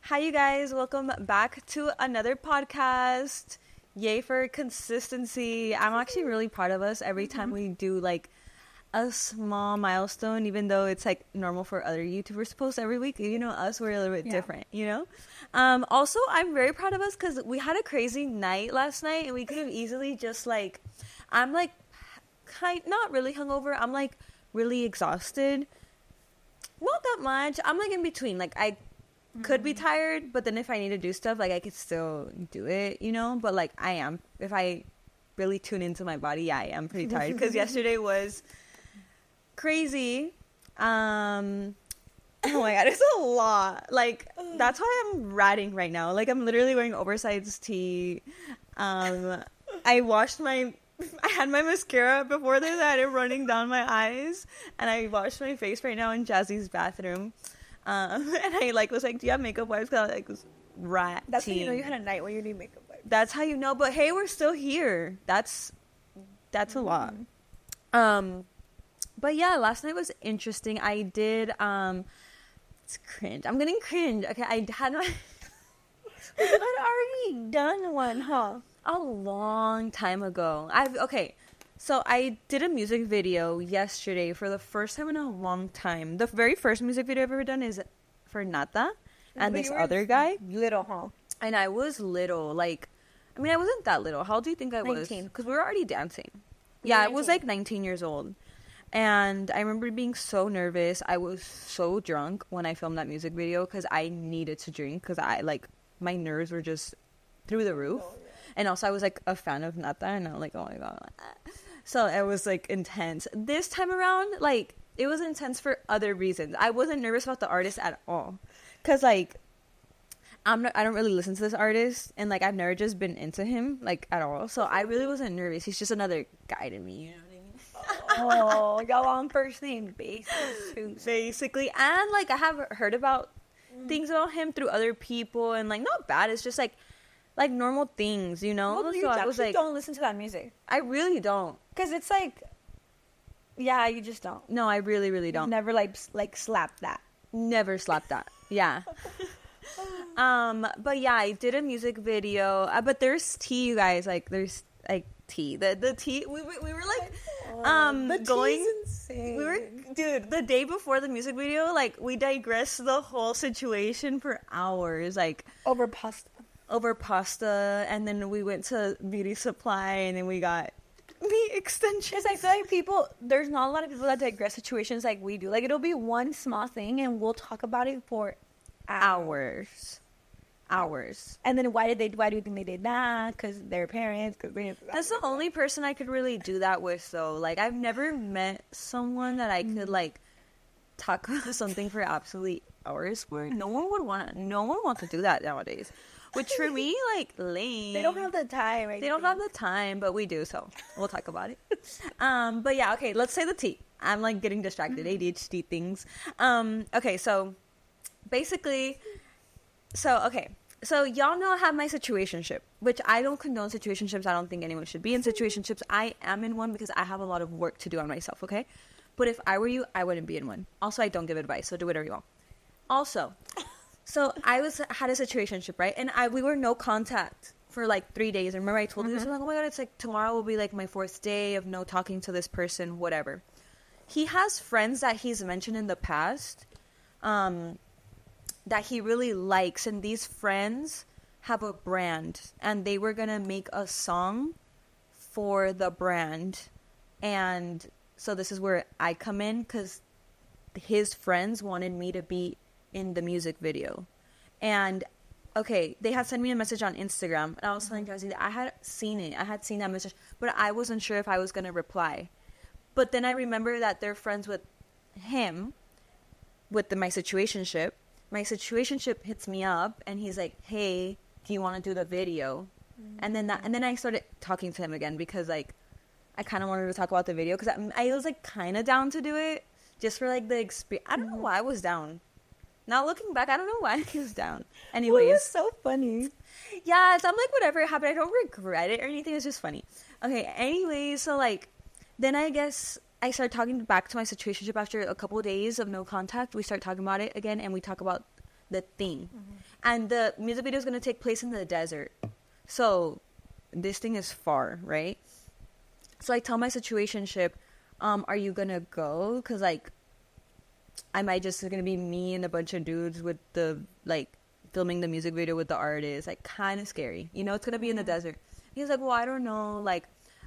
Hi, you guys. Welcome back to another podcast. Yay for consistency. I'm actually really proud of us every time we do like a small milestone, even though it's like normal for other YouTubers to post every week. You know, us, we're a little bit different, you know? Also, I'm very proud of us because we had a crazy night last night and we could have easily just like, I'm like, not really hungover. I'm like really exhausted. Not that much. I'm like in between. Like, I could be tired, but then if I need to do stuff, like I could still do it, you know? But like I am, if I really tune into my body, yeah, I am pretty tired because yesterday was crazy. Oh my god, it's a lot. Like that's why I'm ratting right now. Like I'm literally wearing oversized tee. I had my mascara before this. I had it running down my eyes, and I washed my face right now in Jazzy's bathroom. And I like was like, "Do you have makeup wipes?" Because I like was ratting. That's how you know you had a night where you need makeup wipes. That's how you know. But hey, we're still here. That's a lot. But yeah, last night was interesting. I did it's cringe. I'm getting cringe. Okay, I had my We had already done one, huh? a long time ago. So I did a music video yesterday for the first time in a long time. The very first music video I've ever done is for Nata and this other guy. Little, huh? And I was little. Like, I mean, I wasn't that little. How old do you think I was? 19. Because we were already dancing. Yeah, I was like 19 years old. And I remember being so nervous. I was so drunk when I filmed that music video because I needed to drink because my nerves were just through the roof. Oh, yeah. And also I was like a fan of Nata and I'm like, oh my god. So it was like intense. This time around, like it was intense for other reasons. I wasn't nervous about the artist at all. Cause like I don't really listen to this artist and like I've never just been into him like at all. So I really wasn't nervous. He's just another guy to me, you know what I mean? Oh, y'all on first name basis. Basically. And like I have heard about things about him through other people and like not bad. It's just like normal things, you know? Well, so you I was like, don't listen to that music. I really don't. Because it's like, yeah, you just don't. No, I really, really don't. Never like slapped that. Never slapped that. Yeah. But yeah, I did a music video. But there's tea, you guys. Like, there's like tea. The tea. We were like, the going. Tea's insane. We were, dude. The day before the music video, like, we digressed the whole situation for hours, like over pasta, and then we went to beauty supply, and then we got meat extensions. I feel like there's not a lot of people that digress situations like we do. Like it'll be one small thing, and we'll talk about it for hours. And then why do you think they did that? Because their parents. That's the only person I could really do that with, though. Like I've never met someone that I could like talk about something for absolutely hours. Where no one wants to do that nowadays. Which for me, like, lame. They don't have the time. They don't have the time, but we do, so we'll talk about it. But yeah, okay, let's say the tea. I'm, like, getting distracted. ADHD things. Okay, so basically, so y'all know I have my situationship, which I don't condone situationships. I don't think anyone should be in situationships. I am in one because I have a lot of work to do on myself, okay? But if I were you, I wouldn't be in one. Also, I don't give advice, so do whatever you want. Also... So I had a situationship, right? And we were no contact for like 3 days. And remember I told you this? I'm like, oh my god, it's like tomorrow will be like my 4th day of no talking to this person, whatever. He has friends that he's mentioned in the past that he really likes. And these friends have a brand. And they were going to make a song for the brand. And so this is where I come in because his friends wanted me to be in the music video. And okay, they had sent me a message on Instagram and I was telling Jazzy that I had seen that message, but I wasn't sure if I was gonna reply. But then I remember that they're friends with him with my situationship. My situationship hits me up and he's like, hey, do you want to do the video? And then I started talking to him again because like I kind of wanted to talk about the video because I was like kind of down to do it just for like the experience. I don't know why I was down. Now looking back, I don't know why he was down. Anyways. Well, it was so funny. Yeah, so I'm like, whatever happened, I don't regret it or anything. It's just funny. Okay, anyways, so like, then I guess I started talking back to my situationship after a couple of days of no contact. We start talking about it again, and we talk about the thing. And the music video is going to take place in the desert. So this thing is far, right? So I tell my situationship, are you going to go? Because, like, I might just going to be me and a bunch of dudes with the, like, filming the music video with the artist. Like, kind of scary. You know, it's going to be in the desert. He's like, well, I don't know. Like,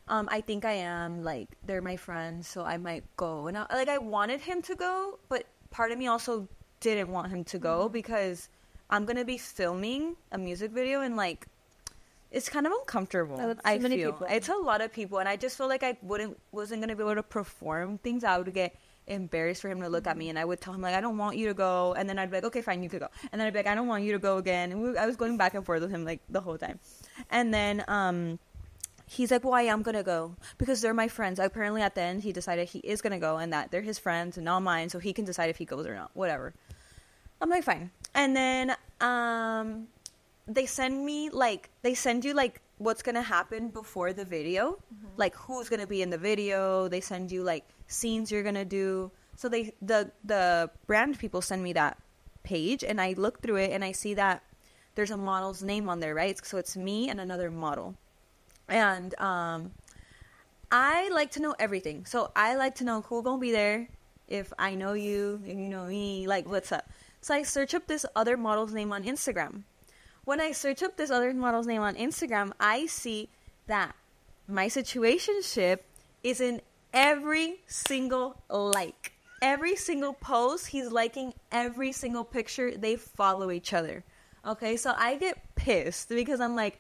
I think I am. Like, they're my friends, so I might go. And I wanted him to go, but part of me also didn't want him to go because I'm going to be filming a music video and, like, it's kind of uncomfortable. I feel it's a lot of people, and I just feel like I wasn't gonna be able to perform things. I would get embarrassed for him to look at me, and I would tell him like, I don't want you to go, and then I'd be like, okay, fine, you could go, and then I'd be like, I don't want you to go again, and I was going back and forth with him like the whole time, and then he's like, well, I am gonna go because they're my friends. Apparently, at the end, he decided he is gonna go, and that they're his friends and not mine, so he can decide if he goes or not. Whatever. I'm like, fine, and then they send you like what's gonna happen before the video, like who's gonna be in the video. They send you like scenes you're gonna do. So the brand people send me that page, and I look through it and I see that there's a model's name on there, right? So it's me and another model, and I like to know everything. So I like to know who gonna be there, if I know you, if you know me, like what's up. So I search up this other model's name on Instagram. When I search up this other model's name on Instagram, I see that my situationship is in every single like. Every single post, he's liking every single picture. They follow each other. Okay, so I get pissed because I'm like,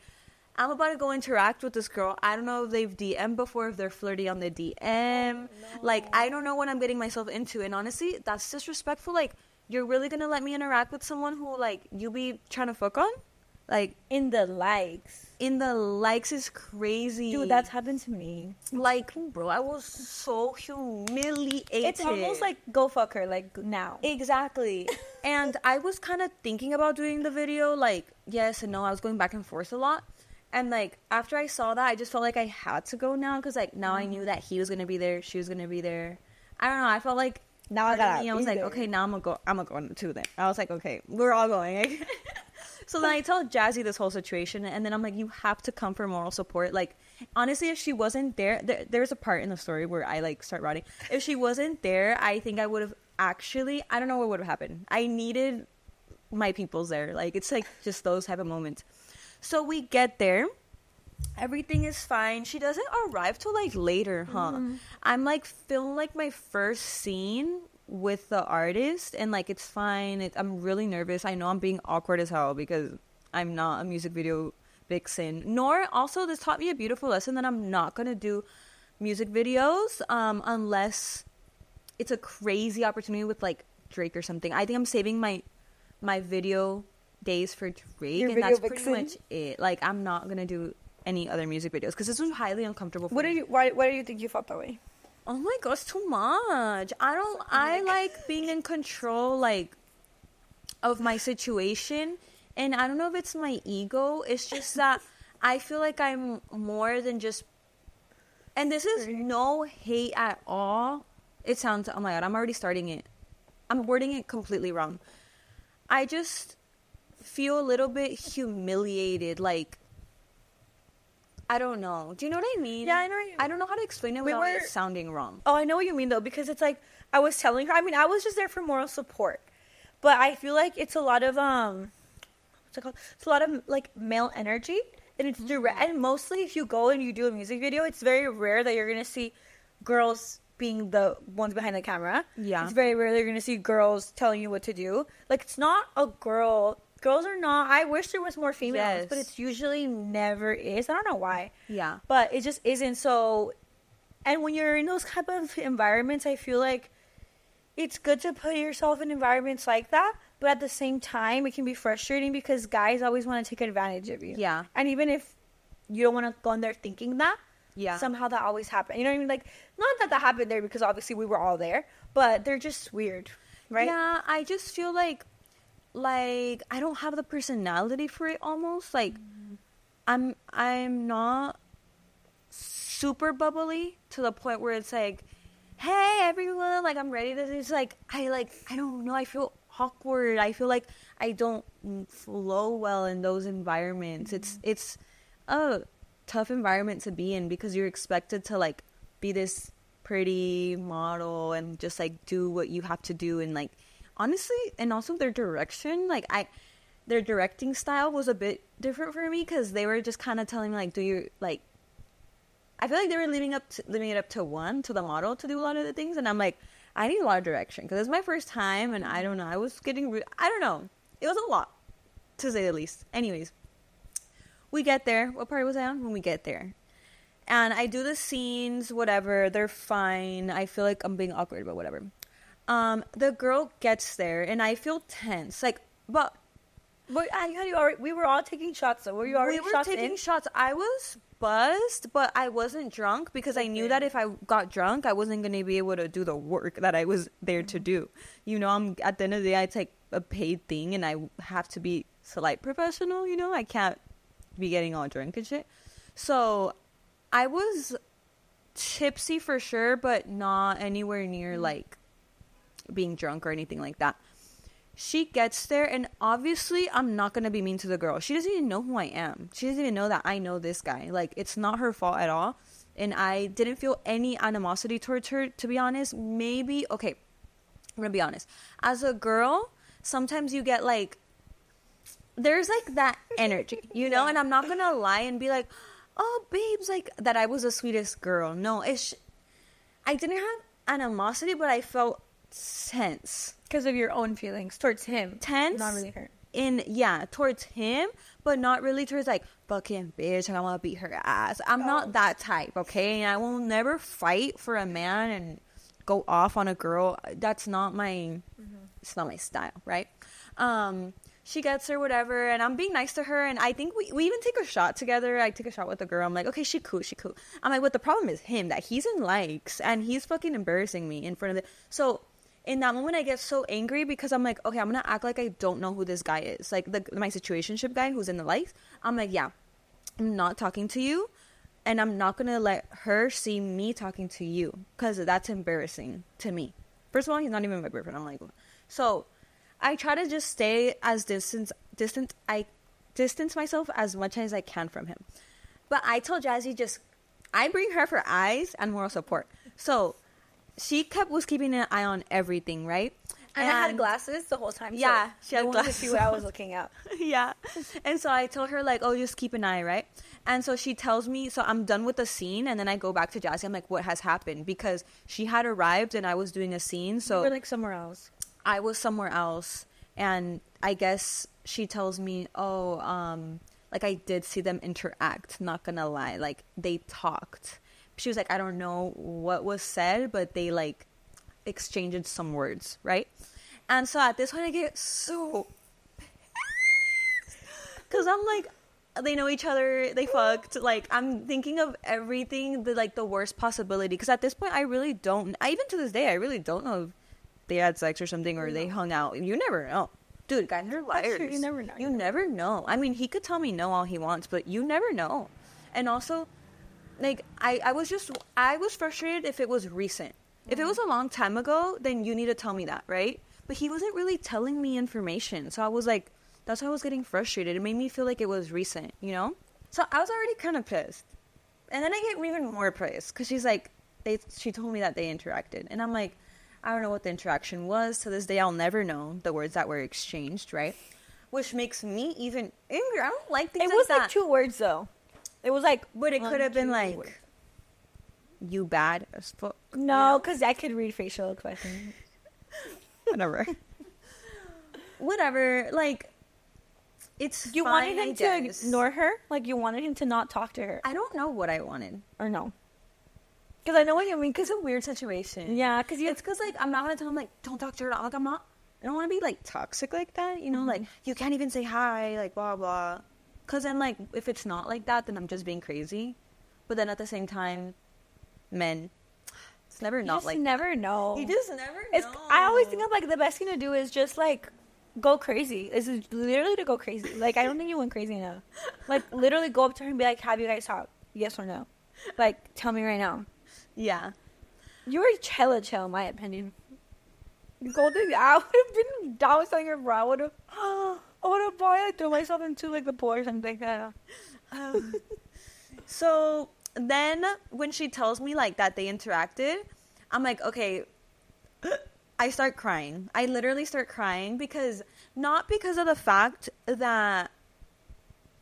I'm about to go interact with this girl. I don't know if they've DM'd before, if they're flirty on the DM. Oh, no. Like, I don't know what I'm getting myself into. And honestly, that's disrespectful. Like, you're really going to let me interact with someone who, like, you be trying to fuck on? Like, in the likes is crazy. Dude, that's happened to me. Like, bro, I was so humiliated. It's almost like, go fuck her, like, now. Exactly. And I was kind of thinking about doing the video, like, yes and no. I was going back and forth a lot. And, like, after I saw that, I just felt like I had to go now. Because, like, now I knew that he was going to be there. She was going to be there. I don't know. I felt like, now I was like, there. Okay, now I'm going to go too then. I was like, okay, we're all going. So then I tell Jazzy this whole situation, and then I'm like, you have to come for moral support. Like, honestly, if she wasn't there, there's a part in the story where I, like, start writing. If she wasn't there, I think I would have actually, I don't know what would have happened. I needed my peoples there. Like, it's, like, just those type of moments. So we get there. Everything is fine. She doesn't arrive till, like, later, huh? Mm-hmm. I'm, like, film, like, my first scene with the artist, and like it's fine. I'm really nervous. I know I'm being awkward as hell because I'm not a music video vixen, nor also this taught me a beautiful lesson that I'm not gonna do music videos unless it's a crazy opportunity with like Drake or something. I think I'm saving my video days for Drake, and that's pretty much it. Like, I'm not gonna do any other music videos because this was highly uncomfortable for me. Why do you think you felt that way? Oh my gosh, too much. I like being in control, like, of my situation. And I don't know if it's my ego. It's just that I feel like I'm more than just, and this is no hate at all. It sounds, oh my God, I'm already starting it. I'm wording it completely wrong. I just feel a little bit humiliated, like, I don't know. Do you know what I mean? Yeah, I know what you mean. I don't know how to explain it without it sounding wrong. Oh, I know what you mean, though, because it's like, I was telling her, I mean, I was just there for moral support. But I feel like it's a lot of, what's it called? It's a lot of, like, male energy. And it's direct. And mostly if you go and you do a music video, it's very rare that you're going to see girls being the ones behind the camera. Yeah. It's very rare that you're going to see girls telling you what to do. Like, it's not a girl. Girls are not. I wish there was more females, yes, but it's usually never is. I don't know why. Yeah. But it just isn't. So, and when you're in those type of environments, I feel like it's good to put yourself in environments like that. But at the same time, it can be frustrating because guys always want to take advantage of you. Yeah. And even if you don't want to go in there thinking that, yeah, somehow that always happened. You know what I mean? Like, not that happened there because obviously we were all there, but they're just weird, right? Yeah, I just feel like I don't have the personality for it almost. Like, I'm not super bubbly to the point where it's like, hey, everyone, like, I'm ready to, it's like, I don't know, I feel awkward. I feel like I don't flow well in those environments. It's a tough environment to be in because you're expected to like be this pretty model and just like do what you have to do, and like honestly, and also their direction, like their directing style was a bit different for me because they were just kind of telling me like, do you like, I feel like they were leaving it up to the model to do a lot of the things, and I'm like, I need a lot of direction because it's my first time, and I don't know, I was getting I don't know, it was a lot to say the least. Anyways, we get there. What part was I on? When we get there, and I do the scenes, whatever, they're fine. I feel like I'm being awkward, but whatever. The girl gets there, and I feel tense, like, but we were all taking shots, though. Were you already shots in? We were taking shots. I was buzzed, but I wasn't drunk because I knew that if I got drunk, I wasn't going to be able to do the work that I was there to do. You know, at the end of the day, it's like a paid thing, and I have to be slight professional, you know? I can't be getting all drunk and shit. So I was tipsy for sure, but not anywhere near, like, being drunk or anything like that. She gets there, and obviously I'm not going to be mean to the girl. She doesn't even know who I am. She doesn't even know that I know this guy. Like, it's not her fault at all. And I didn't feel any animosity towards her, to be honest. Maybe, okay, I'm going to be honest. As a girl, sometimes you get, like, there's, like, that energy, you know? And I'm not going to lie and be like, oh, babes, like, that I was the sweetest girl. No, I didn't have animosity, but I felt tense. Because of your own feelings towards him. Tense. Not really her. Towards him, but not really towards, like, fucking bitch, I want to beat her ass. I'm not that type, okay? And I will never fight for a man and go off on a girl. That's not my, it's not my style, right? She gets her, whatever, and I'm being nice to her, and I think we even take a shot together. I take a shot with the girl. I'm like, okay, she cool. I'm like, but the problem is him, that he's in likes, and he's fucking embarrassing me in front of so in that moment, I get so angry because I'm like, okay, I'm going to act like I don't know who this guy is. Like, my situationship guy who's in the likes. I'm like, yeah, I'm not talking to you. And I'm not going to let her see me talking to you. Because that's embarrassing to me. First of all, he's not even my boyfriend. I'm like, so I try to just stay as I distance myself as much as I can from him. But I told Jazzy I bring her for eyes and moral support. So she was keeping an eye on everything, right? And I had glasses the whole time. Yeah, so she had glasses to see what I was looking at. Yeah. And so I told her, like, oh, just keep an eye, right? And so she tells me, so I'm done with the scene, and then I go back to Jazzy. I'm like, what has happened? Because she had arrived, and I was doing a scene, so... You were, like, somewhere else. I was somewhere else, and I guess she tells me, like, I did see them interact, not gonna lie. Like, they talked. She was like, I don't know what was said, but they, like, exchanged some words, right? And so at this point, I get so pissed. Because I'm like, they know each other, they fucked. Like, I'm thinking of everything, the worst possibility. Because at this point, I really don't, even to this day, I really don't know if they had sex or something, or they hung out. You never know. Dude, guys are liars. True. You never know. You never know. I mean, he could tell me no all he wants, but you never know. And also... like, I was frustrated if it was recent. If it was a long time ago, then you need to tell me that, right? But he wasn't really telling me information. So I was like, that's why I was getting frustrated. It made me feel like it was recent, you know? So I was already kind of pissed. And then I get even more pissed because she's like, she told me that they interacted. And I'm like, I don't know what the interaction was. To this day, I'll never know the words that were exchanged, right? Which makes me even angry. I don't like things like that. It was like 2 words, though. It was like... But it could have been like, words. You bad as fuck. No, because I could read facial expressions. Whatever. Whatever. Like, it's You fine, wanted him to ignore her? Like, you wanted him to not talk to her? I don't know what I wanted. Or no? Because I know what you mean. Because it's a weird situation. Yeah, because it's because, like, I'm not going to tell him, like, don't talk to her. Like, I don't want to be, like, toxic like that. You know, like, you can't even say hi, like, blah, blah. Because then, like, if it's not like that, then I'm just being crazy. But then at the same time, men, it's never not like that. You just never know. You just never know. I always think of, like, the best thing to do is just, like, go crazy. It's literally to go crazy. Like, I don't think you went crazy enough. Like, literally go up to her and be like, have you guys talked? Yes or no? Like, tell me right now. Yeah. You were hella chill, in my opinion. Golden, I would have been down on your bro. I would have probably like, threw myself into like the pool or something like that. So then when she tells me like that they interacted, I'm like, okay, I start crying. I literally start crying not because of the fact that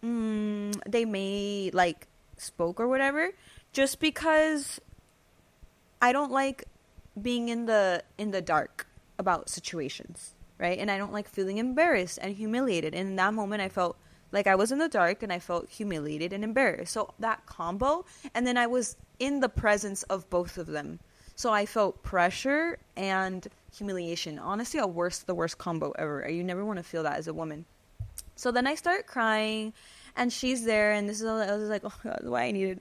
they may like spoke or whatever, just because I don't like being in the dark about situations, right? And I don't like feeling embarrassed and humiliated. And in that moment, I felt like I was in the dark and I felt humiliated and embarrassed. So that combo, and then I was in the presence of both of them. So I felt pressure and humiliation. Honestly, the worst combo ever. You never want to feel that as a woman. So then I start crying, and she's there, and this is all, I was like, oh God, why I needed.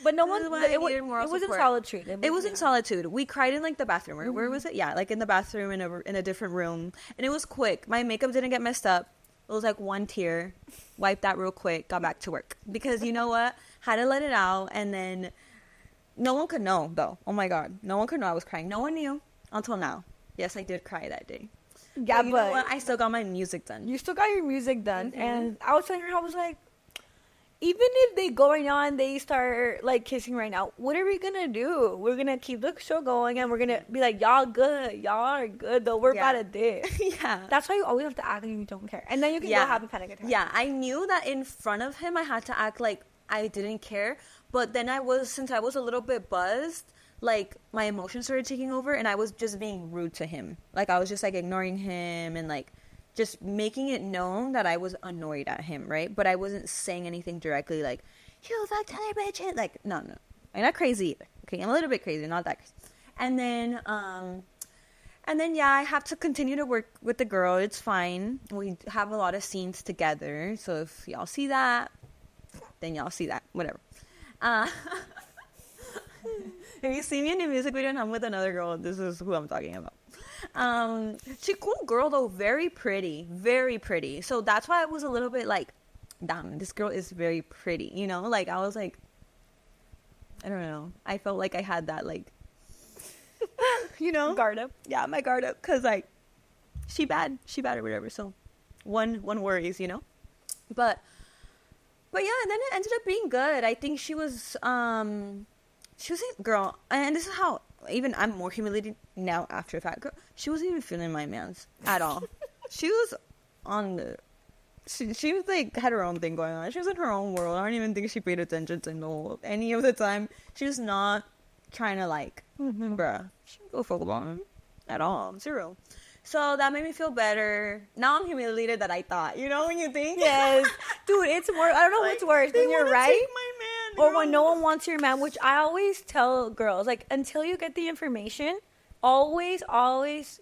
But no one. It was in solitude. It was in solitude. We cried in like the bathroom. Where was it? Yeah, like in the bathroom in a different room, and it was quick. My makeup didn't get messed up. It was like one tear, wiped that real quick, got back to work. Because you know what? Had to let it out, and then no one could know, though. Oh my God. No one could know I was crying. No one knew until now. Yes, I did cry that day. Yeah, but you know what? I still got my music done. You still got your music done. Mm-hmm. And I was telling her, I was like, even if they go right now and they start like kissing right now, what are we gonna do? We're gonna keep the show going and we're gonna be like, y'all good, y'all are good though. We're about to dip. Yeah, that's why you always have to act like you don't care, and then you can go have a panic attack. Yeah, I knew that in front of him I had to act like I didn't care, but then since I was a little bit buzzed, like my emotions started taking over, and I was just being rude to him. Like I was just like ignoring him and like just making it known that I was annoyed at him, right? But I wasn't saying anything directly like, you fucked other bitches. Like, no. I'm not crazy either. Okay, I'm a little bit crazy, not that crazy. And then, yeah, I have to continue to work with the girl. It's fine. We have a lot of scenes together. So if y'all see that, then y'all see that. Whatever. If you see me in a music video and I'm with another girl, this is who I'm talking about. She's a cool girl though, very pretty, so that's why I was a little bit like, damn, this girl is very pretty, you know, like I was like, I don't know, I felt like I had that like you know, guard up. Yeah, my guard up, because like she bad or whatever, so one worries, you know. But yeah, and then it ended up being good. I think she was a girl, and this is how even I'm more humiliated now after the fact. Girl, she wasn't even feeling my man's at all. She was on the... She was like, had her own thing going on. She was in her own world. I don't even think she paid attention to any of the time. She was not trying to like, bruh, she didn't go fuck about him at all. Zero. So that made me feel better. Now I'm humiliated that I thought. You know when you think? Yes. Dude, it's more... I don't know like, what's worse. When you're right. Take my man. Or when no one wants your man, which I always tell girls, like, until you get the information, always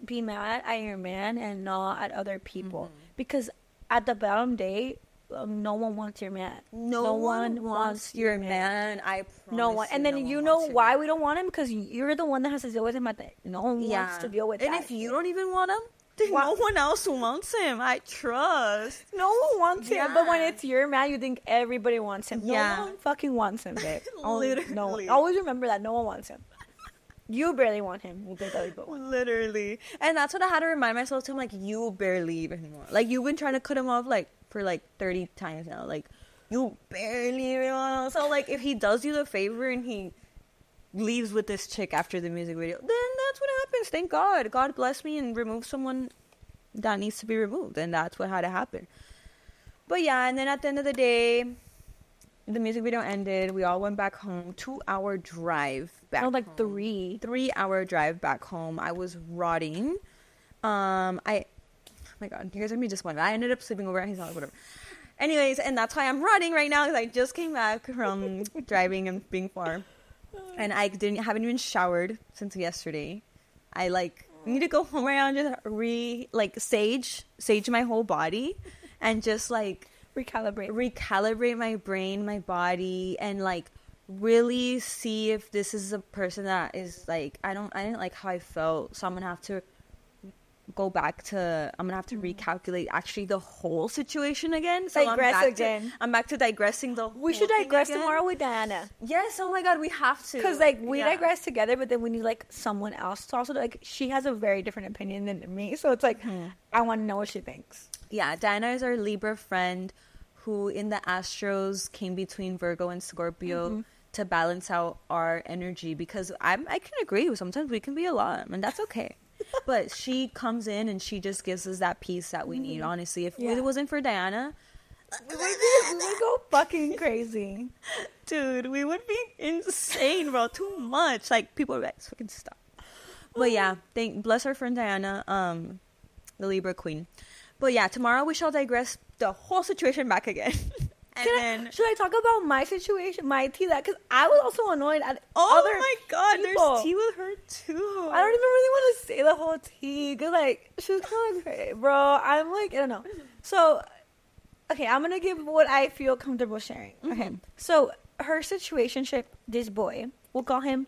be mad at your man and not at other people. Mm-hmm. Because at the bottom day, no one wants your man. No one wants your man. I promise. No one. And then you know why we don't want him? Because you're the one that has to deal with him. No one wants to deal with and that. And if you don't even want him, then no one else wants him. I trust. No one wants him. But when it's your man, you think everybody wants him. No one fucking wants him, babe. Literally. No one. Always remember that. No one wants him. You barely want him. Literally. And that's what I had to remind myself to him. Like, you barely even want. Like, you've been trying to cut him off, like, for, like, 30 times now. Like, you barely even want. So, like, if he does you the favor and he leaves with this chick after the music video, then that's what happens. Thank God. God bless me and remove someone that needs to be removed. And that's what had to happen. But yeah, and then at the end of the day, the music video ended. We all went back home. 2-hour drive back home. Like 3-hour drive back home. I was rotting. Oh my God, here's me just one. I ended up sleeping over at his house, whatever. Anyways, and that's why I'm rotting right now, because I just came back from driving and being far. And I haven't even showered since yesterday. I need to go home right now and just sage my whole body and just like recalibrate my brain, my body, and like really see if this is a person that is like, I didn't like how I felt, so I'm gonna have to go back to, I'm gonna have to recalculate actually the whole situation again. So I'm back to digressing the whole We should digress again. tomorrow with Diana. Yes, oh my god, we have to. Because, like, we digress together, but then we need, like, someone else to also, like, she has a very different opinion than me. So it's like, I want to know what she thinks. Yeah, Diana is our Libra friend who in the Astros came between Virgo and Scorpio to balance out our energy, because I can agree with sometimes we can be a lot, and that's okay. But she comes in and she just gives us that peace that we need, honestly. If it wasn't for Diana, we would go fucking crazy. Dude, we would be insane, bro. Too much. Like, people are like, fucking stop. But yeah, bless our friend Diana, the Libra queen. But yeah, tomorrow we shall digress the whole situation back again. Should I talk about my situation, my tea? That because I was also annoyed at other my god, people. There's tea with her too. I don't even really want to say the whole tea because, like, she was kind of crazy, bro. I'm like, I don't know. So, okay, I'm gonna give what I feel comfortable sharing. Okay, so her situationship, this boy, we'll call him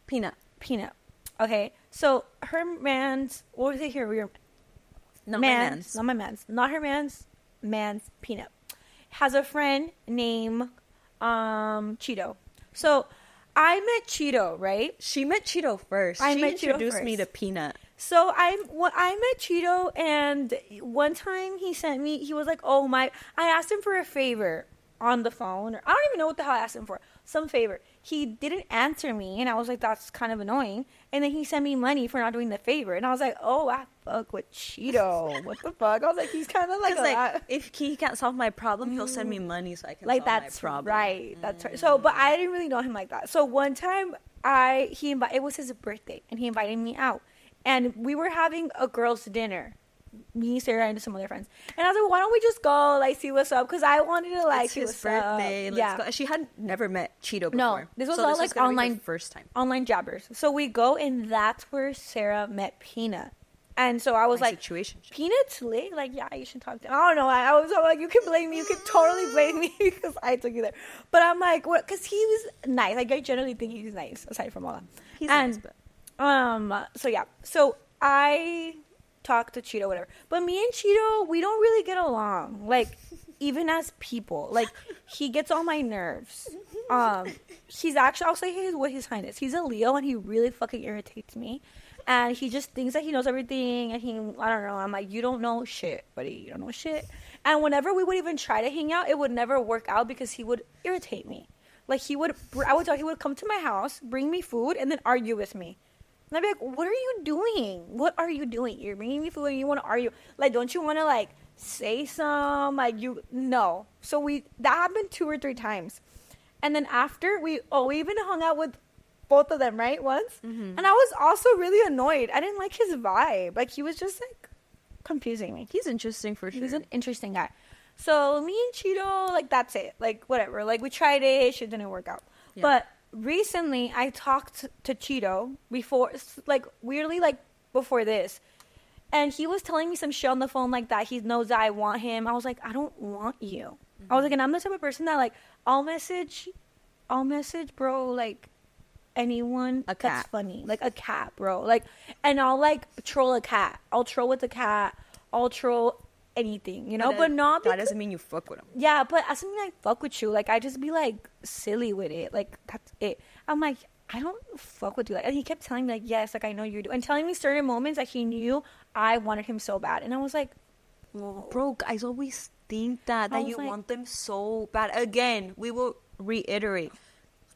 Peanut. Okay, so her man's, what was it here? Not her man's Peanut has a friend named Cheeto. So I met Cheeto, right? She met Cheeto first. She introduced me to Peanut. So I met Cheeto, and one time he was like, I asked him for a favor on the phone, or I don't even know what the hell I asked him for, some favor. He didn't answer me, and I was like, that's kind of annoying. And then he sent me money for not doing the favor, and I was like, oh, I fuck with Cheeto. What the fuck? I was like, he's kind of like if he can't solve my problem, he'll send me money so I can like, solve my problem. Right. That's right. So, but I didn't really know him like that. So one time, it was his birthday, and he invited me out, and we were having a girls' dinner. Me, Sarah, and some other friends. And I was like, why don't we just go, like, see what's up? Because I wanted to, like, see what's birthday. up. Let's go. She had never met Cheeto before. No, this was all, like, online. First time. Online jabbers. So we go, and that's where Sarah met Peanut. And so I was like, Peanut's lit? Like, yeah, you should talk to him. I don't know. I was like, you can blame me. You can totally blame me because I took you there. But I'm like, what? Because he was nice. Like, I generally think he's nice, aside from all that. He's nice, but... So, yeah. So I... talk to Cheeto, whatever. But me and Cheeto, we don't really get along. Like, even as people. Like, he gets on my nerves. He's actually, I'll say what his highness. He's a Leo, and he really fucking irritates me. And he just thinks that he knows everything, and I don't know. I'm like, you don't know shit, buddy. You don't know shit. And whenever we would even try to hang out, it would never work out because he would irritate me. Like, he would come to my house, bring me food, and then argue with me. And I'd be like, what are you doing? What are you doing? You're bringing me food and you want to argue. Like, don't you want to, like, say some? Like, no. So that happened 2 or 3 times. And then after, we even hung out with both of them, right? Once. Mm-hmm. And I was also really annoyed. I didn't like his vibe. Like, he was just, like, confusing me. He's interesting for sure. He's an interesting guy. So me and Cheeto, like, that's it. Like, whatever. Like, we tried it. Shit didn't work out. Yeah. But... recently, I talked to Cheeto before, like, weirdly, like, before this. And he was telling me some shit on the phone like that. He knows that I want him. I was like, I don't want you. Mm-hmm. I was like, and I'm the type of person that, like, I'll message, bro, like, anyone that's funny. Like, a cat, bro. Like, and I'll, like, troll a cat. I'll troll with the cat. I'll troll anything, you know, but not because, that doesn't mean you fuck with him. Yeah, but as something like fuck with you, like, I just be like silly with it, like, that's it. I'm like, I don't fuck with you, like, and he kept telling me, like, yes, like, I know you do, and telling me certain moments that he knew I wanted him so bad, and I was like, well, bro, guys always think that you like, want them so bad. Again, we will reiterate,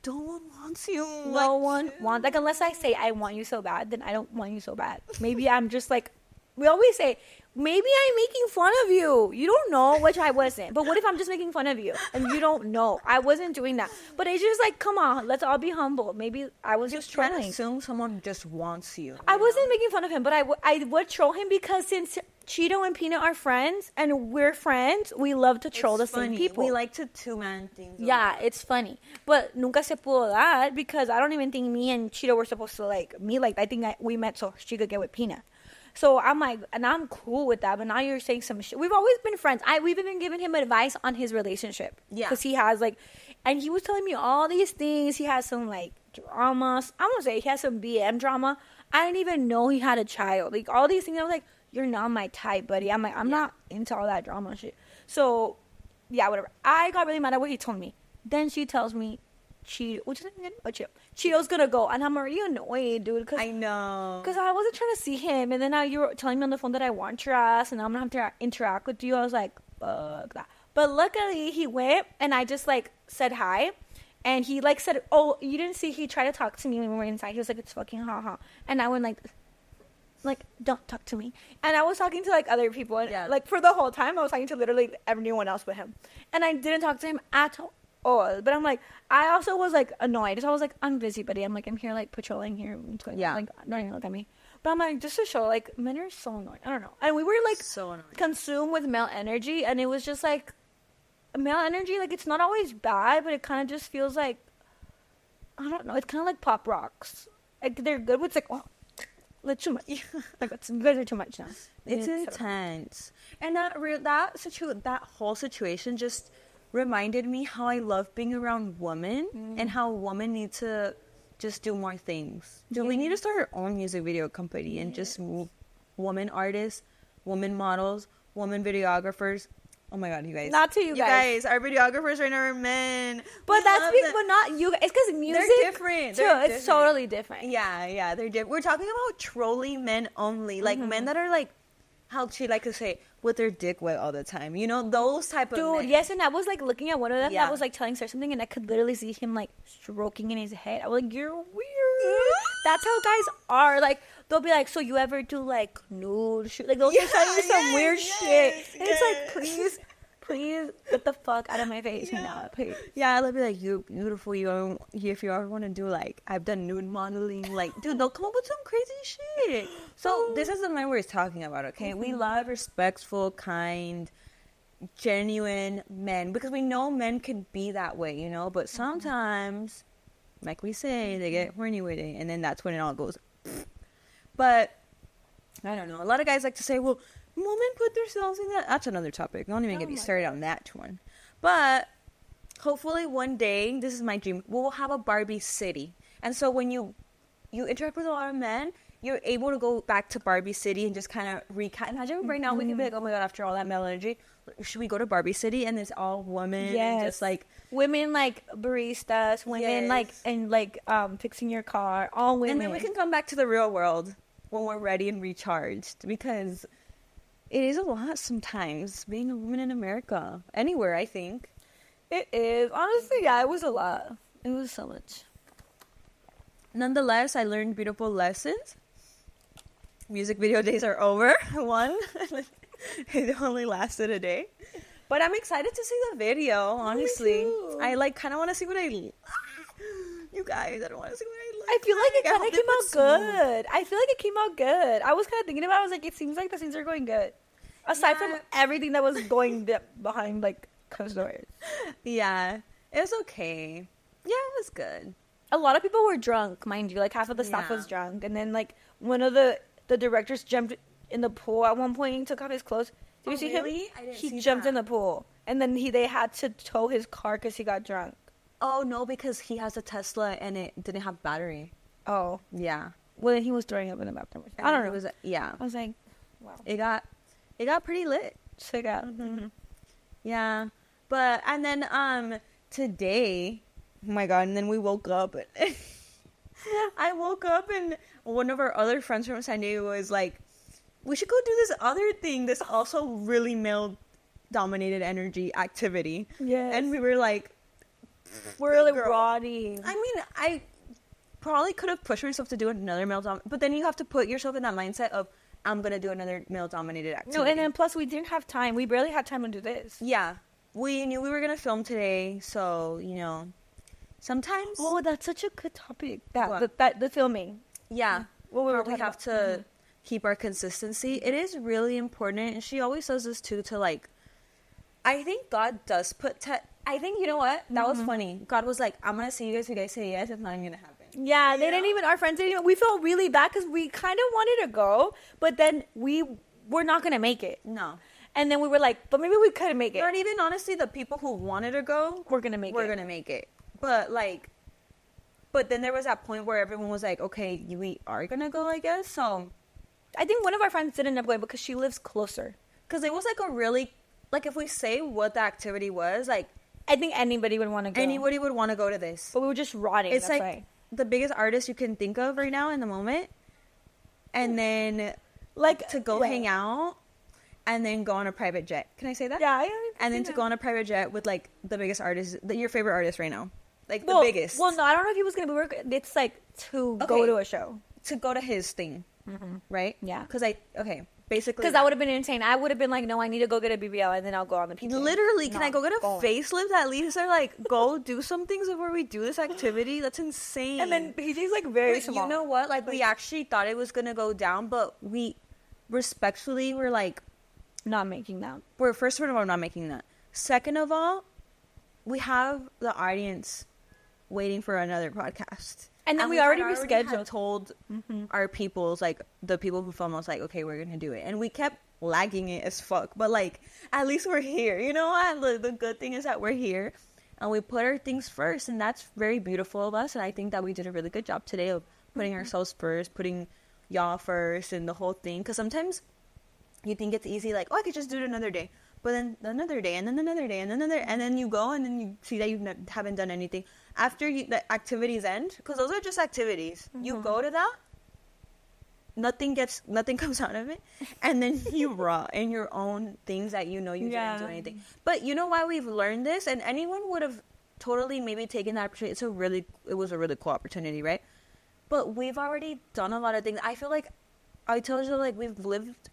no one wants you. No one wants, like, unless I say I want you so bad, then I don't want you so bad. Maybe I'm just like, we always say, maybe I'm making fun of you. You don't know, which I wasn't. But what if I'm just making fun of you and you don't know? I wasn't doing that. But it's just like, come on, let's all be humble. Maybe I was just trolling. Trying to assume someone just wants you. I wasn't making fun of him, but I would troll him because since Cheeto and Peanut are friends and we're friends, we love to troll the same people. We like to two-man things. Yeah, it's funny. But nunca se pudo that because I don't even think me and Cheeto were supposed to like me. Like, I think we met so she could get with Peanut. So I'm like, and I'm cool with that. But now you're saying some shit. We've always been friends. We've even given him advice on his relationship. Yeah. Because he has like, and he was telling me all these things. He has some like dramas. I'm going to say he has some BM drama. I didn't even know he had a child. Like, all these things, I was like, you're not my type, buddy. I'm like, I'm not into all that drama shit. So, yeah, whatever. I got really mad at what he told me. Then she tells me, Cheeto's gonna go. And I'm already annoyed, dude. I know. Because I wasn't trying to see him. And then now you were telling me on the phone that I want your ass. And I'm gonna have to interact with you. I was like, fuck that. But luckily, he went. And I just, like, said hi. And he, like, said, oh, you didn't see he tried to talk to me when we were inside. He was like, it's fucking ha-ha. And I went, like, don't talk to me. And I was talking to, like, other people. And, like, for the whole time, I was talking to literally everyone else but him. And I didn't talk to him at all. But I'm, like, I also was, like, annoyed. So I was, like, I'm busy, buddy. I'm, like, I'm here, like, patrolling here. Like, don't even look at me. But I'm, like, just to show, like, men are so annoying. I don't know. And we were, like, so consumed with male energy. And it was just, like, male energy, like, it's not always bad, but it kind of just feels like, I don't know, it's kind of like pop rocks. Like, they're good, but it's like, oh, like, too much. Like, you guys are too much now. It's intense. And that whole situation just reminded me how I love being around women and how women need to just do more things. We need to start our own music video company and just woman artists, woman models, woman videographers. Oh my god, you guys. Not to you guys. Our videographers right now are men. But but not you guys. It's because music. They're different. It's totally different. Yeah, they're different. We're talking about trolling men only. Like, men that are, like, how she like to say, with their dick wet all the time. You know, those type of men. Dude, yes, and I was, like, looking at one of them that was, like, telling her something, and I could literally see him, like, stroking in his head. I was like, you're weird. That's how guys are. Like, they'll be like, so you ever do, like, nude shit? Like, they'll just tell you some weird shit. And it's like, please, get the fuck out of my face now, please. Yeah, they'll be like, you're beautiful. If you ever want to do, like, I've done nude modeling. Like, dude, they'll come up with some crazy shit. So, this is the man we're talking about, okay? We love respectful, kind, genuine men. Because we know men can be that way, you know? But sometimes, like we say, they get horny with it. And then that's when it all goes. But, I don't know. A lot of guys like to say, well, women put themselves in that. That's another topic. Don't even get me started on that one. But hopefully one day, this is my dream, we'll have a Barbie city. And so when you interact with a lot of men, you're able to go back to Barbie city and just kind of recap. Imagine right now we could be like, oh my god, after all that male energy, should we go to Barbie city? And it's all women. And just like women, like baristas, women like fixing your car, all women. And then we can come back to the real world when we're ready and recharged, because it is a lot sometimes being a woman in America. Anywhere, I think. It is. Honestly, yeah, it was a lot. It was so much. Nonetheless, I learned beautiful lessons. Music video days are over. One. It only lasted a day. But I'm excited to see the video, honestly. I, like, kind of want to see what you guys, I don't want to see what I feel like it kind of came out good. I feel like it came out good. I was kind of thinking about it. I was like, it seems like the scenes are going good. Aside from everything that was going behind, like, closed doors. Yeah. It was okay. Yeah, it was good. A lot of people were drunk, mind you. Like, half of the staff was drunk. And then, like, one of the directors jumped in the pool at one point and took off his clothes. Did you see him? He jumped in the pool. And then they had to tow his car because he got drunk. Oh, no, because he has a Tesla and it didn't have battery. Oh. Yeah. Well, he was throwing up in the bathroom. I don't know. I was like, wow. It got pretty lit. Check out. Mm-hmm. Yeah. But, and then, today, oh my god, and then we woke up. I woke up and one of our other friends from San Diego was like, we should go do this other thing, this also really male-dominated energy activity. Yeah. And we were like, we're really rotting. I mean, I probably could have pushed myself to do another male-dominated, but then you have to put yourself in that mindset of, I'm going to do another male-dominated activity. No, and then plus we didn't have time. We barely had time to do this. Yeah. We knew we were going to film today, so, you know, sometimes... Oh, that's such a good topic. The filming. Yeah. Well, we have to keep our consistency. It is really important, and she always says this, too, to, like... I think God does put... I think, you know what? That was funny. God was like, I'm going to see you guys. You guys say yes. It's not even going to happen. Yeah, they didn't even... Our friends didn't even... We felt really bad because we kind of wanted to go, but then we were not going to make it. No. And then we were like, but maybe we couldn't make it. Not even, honestly, the people who wanted to go... We're going to make it. We're going to make it. But, like... But then there was that point where everyone was like, okay, we are going to go, I guess. So I think one of our friends didn't end up going because she lives closer. Because it was like a really, like if we say what the activity was, like. I think anybody would want to go. Anybody would want to go to this. But we were just rotting. It's like the biggest artist you can think of right now in the moment. And then like to go hang out and then go on a private jet. Can I say that? Yeah. And then to go on a private jet with like the biggest artist, your favorite artist right now. Like the biggest. Well, no, I don't know if he was going to be working. It's like to go to a show. To go to his thing. Right? Yeah. Because basically. Because that would have been insane. I would have been like, no, I need to go get a BBL and then I'll go on the PJ. Literally, can I go get a facelift at least? Or like go do some things before we do this activity? That's insane. And then PJ's like very small. You know what? Like we actually thought it was going to go down, but we respectfully were like. Not making that. First of all, not making that. Second of all, we have the audience waiting for another podcast. And then we already rescheduled. Had told our peoples, like the people who filmed us, like, okay, we're gonna do it, and we kept lagging it as fuck. But like, at least we're here, you know. And the good thing is that we're here, and we put our things first, and that's very beautiful of us. And I think that we did a really good job today of putting ourselves first, putting y'all first, and the whole thing. Because sometimes you think it's easy, like, oh, I could just do it another day. But then another day, and then another day, and then another, and then you go, and then you see that you haven't done anything. After the activities end, because those are just activities. You go to that, nothing comes out of it, and then you raw in your own things that you know you didn't do anything. But you know why we've learned this, and anyone would have totally maybe taken that opportunity. It was a really cool opportunity, right? But we've already done a lot of things. I feel like I told you, like, we've lived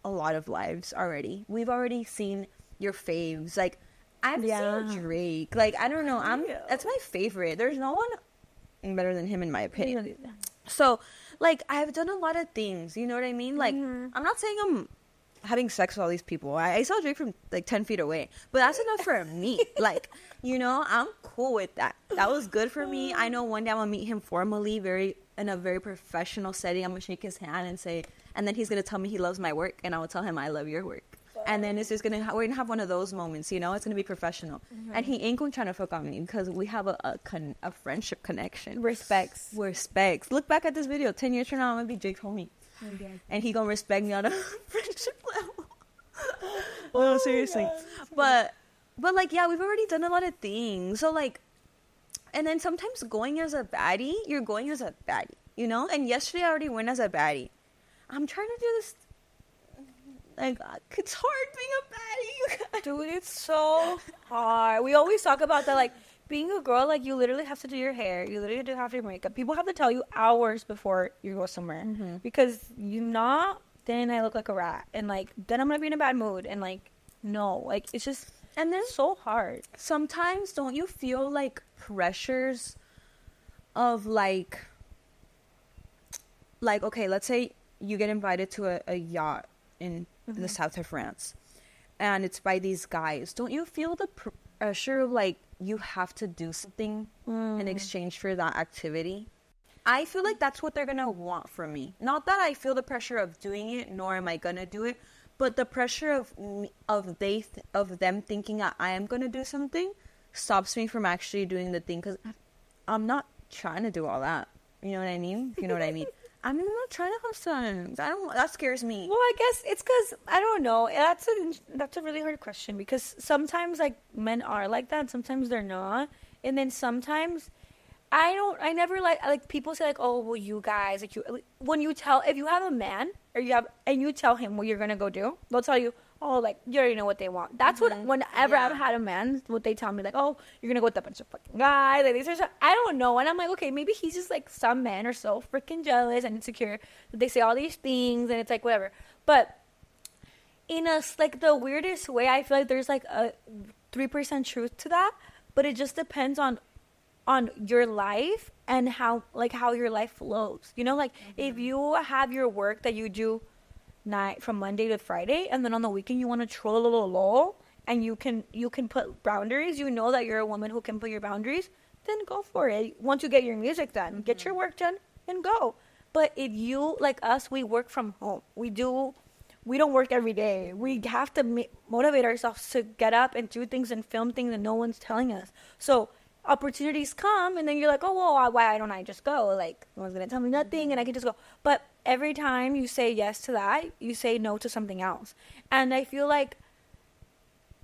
a lot of lives already. We've already seen your faves. Like, I've seen Drake. Like, I don't know. That's my favorite. There's no one better than him in my opinion. So, like, I've done a lot of things. You know what I mean? Like, I'm not saying I'm having sex with all these people. I saw Drake from like 10 feet away, but that's enough for me. Like, you know, I'm cool with that. That was good for me. I know one day I'm gonna meet him formally, in a very professional setting. I'm gonna shake his hand and say, and then he's gonna tell me he loves my work, and I will tell him I love your work. And then it's just we're gonna have one of those moments, you know. It's gonna be professional, and he ain't gonna try to fuck on me because we have a friendship connection. Respects. Look back at this video 10 years from now, I'm gonna be Jake's homie, and he gonna respect me on a friendship level. No, seriously. But like, yeah, we've already done a lot of things. So like, and then sometimes going as a baddie, you're going as a baddie, you know. And yesterday I already went as a baddie. I'm trying to do this. Like, it's hard being a baddie. Dude, it's so hard. We always talk about that, like, being a girl, like, you literally have to do your hair. You literally do have to do your makeup. People have to tell you hours before you go somewhere. Because you not, then I look like a rat. And, like, then I'm going to be in a bad mood. And, like, no. Like, it's just, and then so hard. Sometimes don't you feel, like, pressures of, like, okay, let's say you get invited to a yacht in the south of France, and it's by these guys. Don't you feel the pressure of, like, you have to do something in exchange for that activity? I feel like that's what they're gonna want from me. Not that I feel the pressure of doing it, nor am I gonna do it, but the pressure of them thinking that I am gonna do something stops me from actually doing the thing, because I'm not trying to do all that. You know what I mean? You know what I mean? I'm not trying to have sex. That scares me. Well, I guess it's because, I don't know. That's a really hard question, because sometimes, like, men are like that. Sometimes they're not. And then sometimes I never like people say, like, oh, well, you guys, like, if you have a man and you tell him what you're going to go do, they'll tell you, oh, like, you already know what they want. That's whenever I've had a man, what they tell me, like, oh, you're going to go with a bunch of fucking guys. Like, these are I don't know. And I'm like, okay, maybe he's just, like, some men are so freaking jealous and insecure that they say all these things, and it's like, whatever. But in like, the weirdest way, I feel like there's, like, a 3% truth to that. But it just depends on your life and how your life flows. You know, like, if you have your work that you do night from Monday to Friday, and then on the weekend you want to troll a little lol, and you can put boundaries, you know that you're a woman who can put your boundaries, then go for it. Once you get your music done, get your work done, and go. But if you, like us, we work from home. We don't work every day. We have to motivate ourselves to get up and do things and film things, and no one's telling us. So opportunities come, and then you're like, oh, well, why don't I just go? Like, no one's going to tell me nothing, and I can just go. But every time you say yes to that, you say no to something else. And I feel like,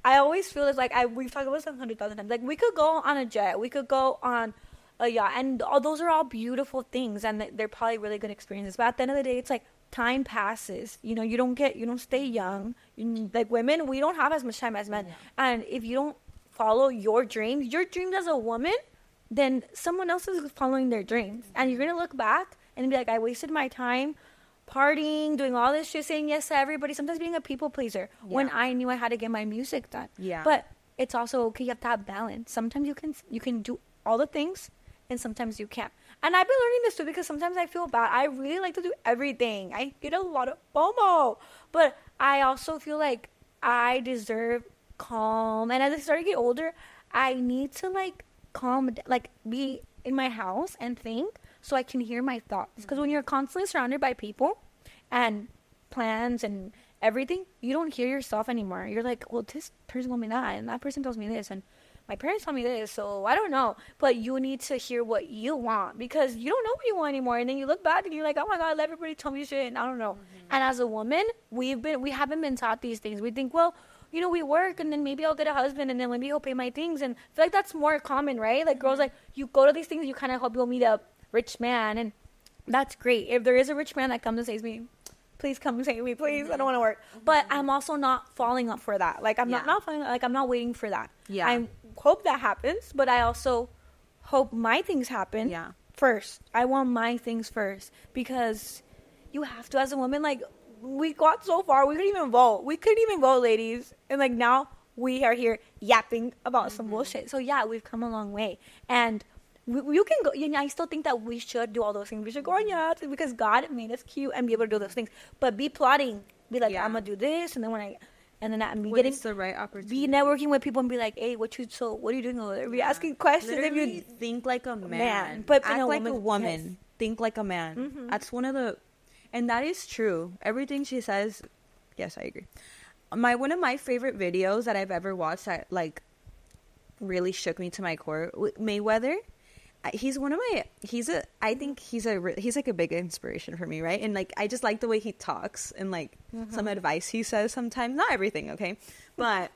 I always feel it's like, we've talked about this 100,000 times. Like, we could go on a jet. We could go on a yacht. And all those are all beautiful things. And they're probably really good experiences. But at the end of the day, it's like, time passes. You know, you don't stay young. Like, women, we don't have as much time as men. Yeah. And if you don't follow your dreams as a woman, then someone else is following their dreams. And you're going to look back and be like, I wasted my time partying, doing all this shit, saying yes to everybody, sometimes being a people pleaser, when I knew I had to get my music done. Yeah. But it's also okay, you have to have balance. Sometimes you can do all the things, and sometimes you can't. And I've been learning this too, because sometimes I feel bad. I really like to do everything. I get a lot of FOMO. But I also feel like I deserve calm. And as I start to get older, I need to like calm, like be in my house and think, so I can hear my thoughts. Because when you're constantly surrounded by people and plans and everything, you don't hear yourself anymore. You're like, well, this person told me that, and that person tells me this, and my parents told me this, so I don't know. But you need to hear what you want, because you don't know what you want anymore. And then you look back and you're like, oh my God, everybody told me shit, and I don't know. Mm-hmm. And as a woman, we haven't been taught these things. We think, well, you know, we work, and then maybe I'll get a husband, and then maybe he'll pay my things. And I feel like that's more common, right? Like, girls, like, you go to these things, you kind of hope you'll meet a rich man, and that's great. If there is a rich man that comes and saves me, please come save me, please. I don't want to work. But I'm also not falling up for that. Like, I'm not falling, like, I'm not waiting for that. Yeah. I hope that happens, but I also hope my things happen first. I want my things first, because you have to, as a woman. Like, we got so far, we couldn't even vote. We couldn't even vote, ladies. And, like, now we are here yapping about some bullshit. So, yeah, we've come a long way. And you can go, you know, I still think that we should do all those things. We should go on yachts, because God made us cute and be able to do those things. But be plotting. Be like, I'm going to do this. And then I'm getting the right opportunity. Be networking with people and be like, hey, what are you doing over there? Be asking questions. Literally, if you think like a man. But act like a woman. Yes. Think like a man. Mm-hmm. That's one of the, and that is true. Everything she says, yes, I agree. One of my favorite videos that I've ever watched that like really shook me to my core, Mayweather. He's like a big inspiration for me, right? And like, I just like the way he talks, and like some advice he says sometimes. Not everything, okay? But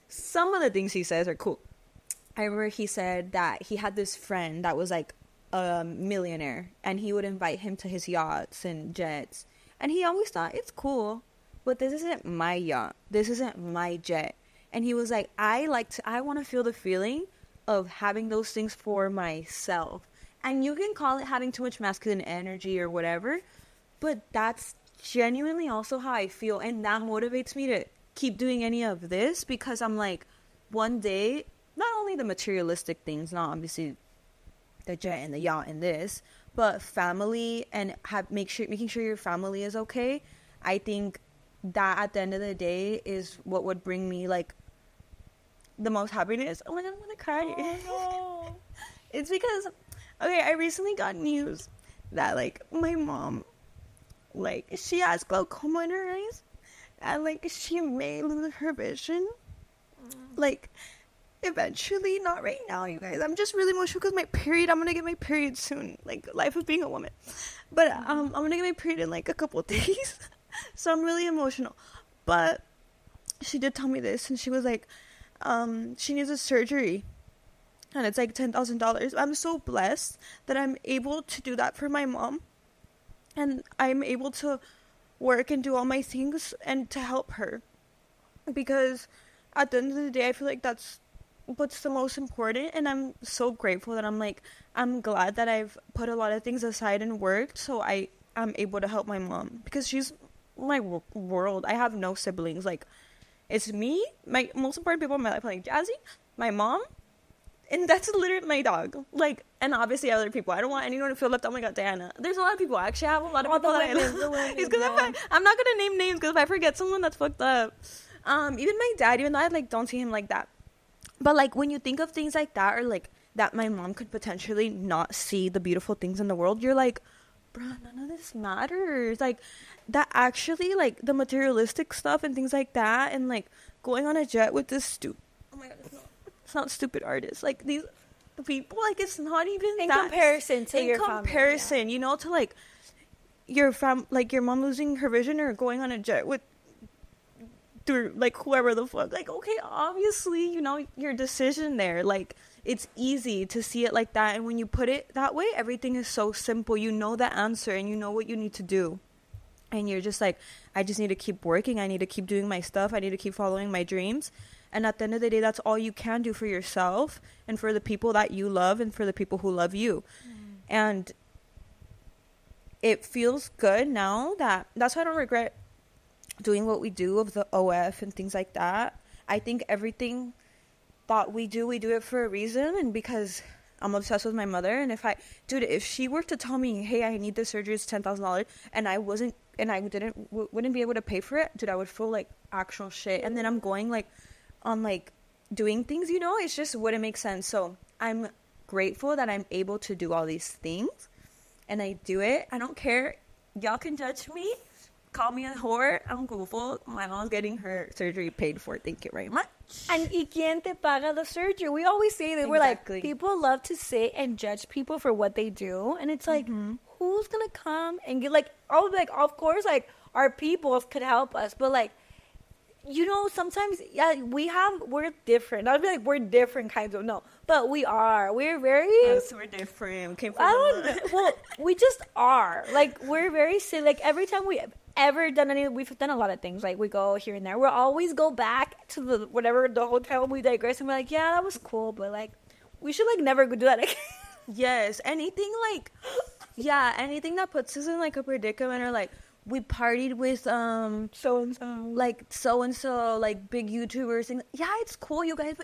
some of the things he says are cool. I remember he said that he had this friend that was like a millionaire, and he would invite him to his yachts and jets. And he always thought, it's cool, but this isn't my yacht. This isn't my jet. And he was like, I want to feel the feeling of having those things for myself. And you can call it having too much masculine energy or whatever, but that's genuinely also how I feel. And that motivates me to keep doing any of this, because I'm like, one day, not only the materialistic things, not obviously the jet and the yacht and this, but family, and making sure your family is okay. I think that at the end of the day is what would bring me like the most happiness. Oh my God, I'm gonna cry. Oh, no. It's because, okay, I recently got news that like my mom, like, she has glaucoma in her eyes, and like she may lose her vision, like eventually. Not right now, you guys. I'm just really emotional because I'm gonna get my period soon. Like, life of being a woman. But I'm gonna get my period in like a couple of days. So I'm really emotional. But she did tell me this, and she was like, she needs a surgery, and it's like $10,000. I'm so blessed that I'm able to do that for my mom, and I'm able to work and do all my things and to help her, because at the end of the day, I feel like that's what's the most important. And I'm so grateful that I'm glad that I've put a lot of things aside and worked, so I'm able to help my mom, because she's my world. I have no siblings. Like, it's me, my most important people in my life, like Jazzy, my mom, and that's literally my dog. Like, and obviously other people. I don't want anyone to feel left out. Oh my God, Diana. There's a lot of people. Actually, I have a lot of people. It's because I'm not gonna name names, because if I forget someone, that's fucked up. Even my dad, even though I like don't see him like that, but like when you think of things like that, or like that my mom could potentially not see the beautiful things in the world, you're like, bruh, none of this matters. Like, that actually, like, the materialistic stuff and things like that, and like going on a jet with this oh my God, it's not stupid artists. Like, these the people, like, it's not even in that, comparison to your comparison, family, you know, to like your like your mom losing her vision or going on a jet with through like whoever the fuck. Like, okay, obviously, you know, your decision there, like, it's easy to see it like that, and when you put it that way, everything is so simple. You know the answer and you know what you need to do, and you're just like, I just need to keep working, I need to keep doing my stuff, I need to keep following my dreams. And at the end of the day, that's all you can do for yourself and for the people that you love and for the people who love you. And it feels good now that's why I don't regret doing what we do of the OF and things like that. I think everything that we do it for a reason, and because I'm obsessed with my mother. And if she were to tell me, hey, I need this surgery, it's $10,000, and I wouldn't be able to pay for it, dude, I would feel like actual shit. And then I'm going like on like doing things, you know, it just wouldn't make sense. So I'm grateful that I'm able to do all these things, and I do it. I don't care, y'all can judge me, call me a whore, I'm grateful my mom's getting her surgery paid for. Thank you very much. And ¿y quién te paga the surgery? We always say that. We're like, people love to sit and judge people for what they do, and it's like, who's gonna come and get like, oh, like, of course, like, our people could help us, but like, you know, sometimes, yeah, we're different. I'd be like, we're different kinds of, no, but we're very, yes, we're different. Well, we just are, like, we're very silly. Like, every time we've done a lot of things, like, we go here and there, we'll always go back to the hotel, we digress, and we're like, yeah, that was cool, but like, we should like never do that again. Yes, anything that puts us in like a predicament, or like, we partied with so-and-so, like big YouTubers, and yeah, it's cool, you guys,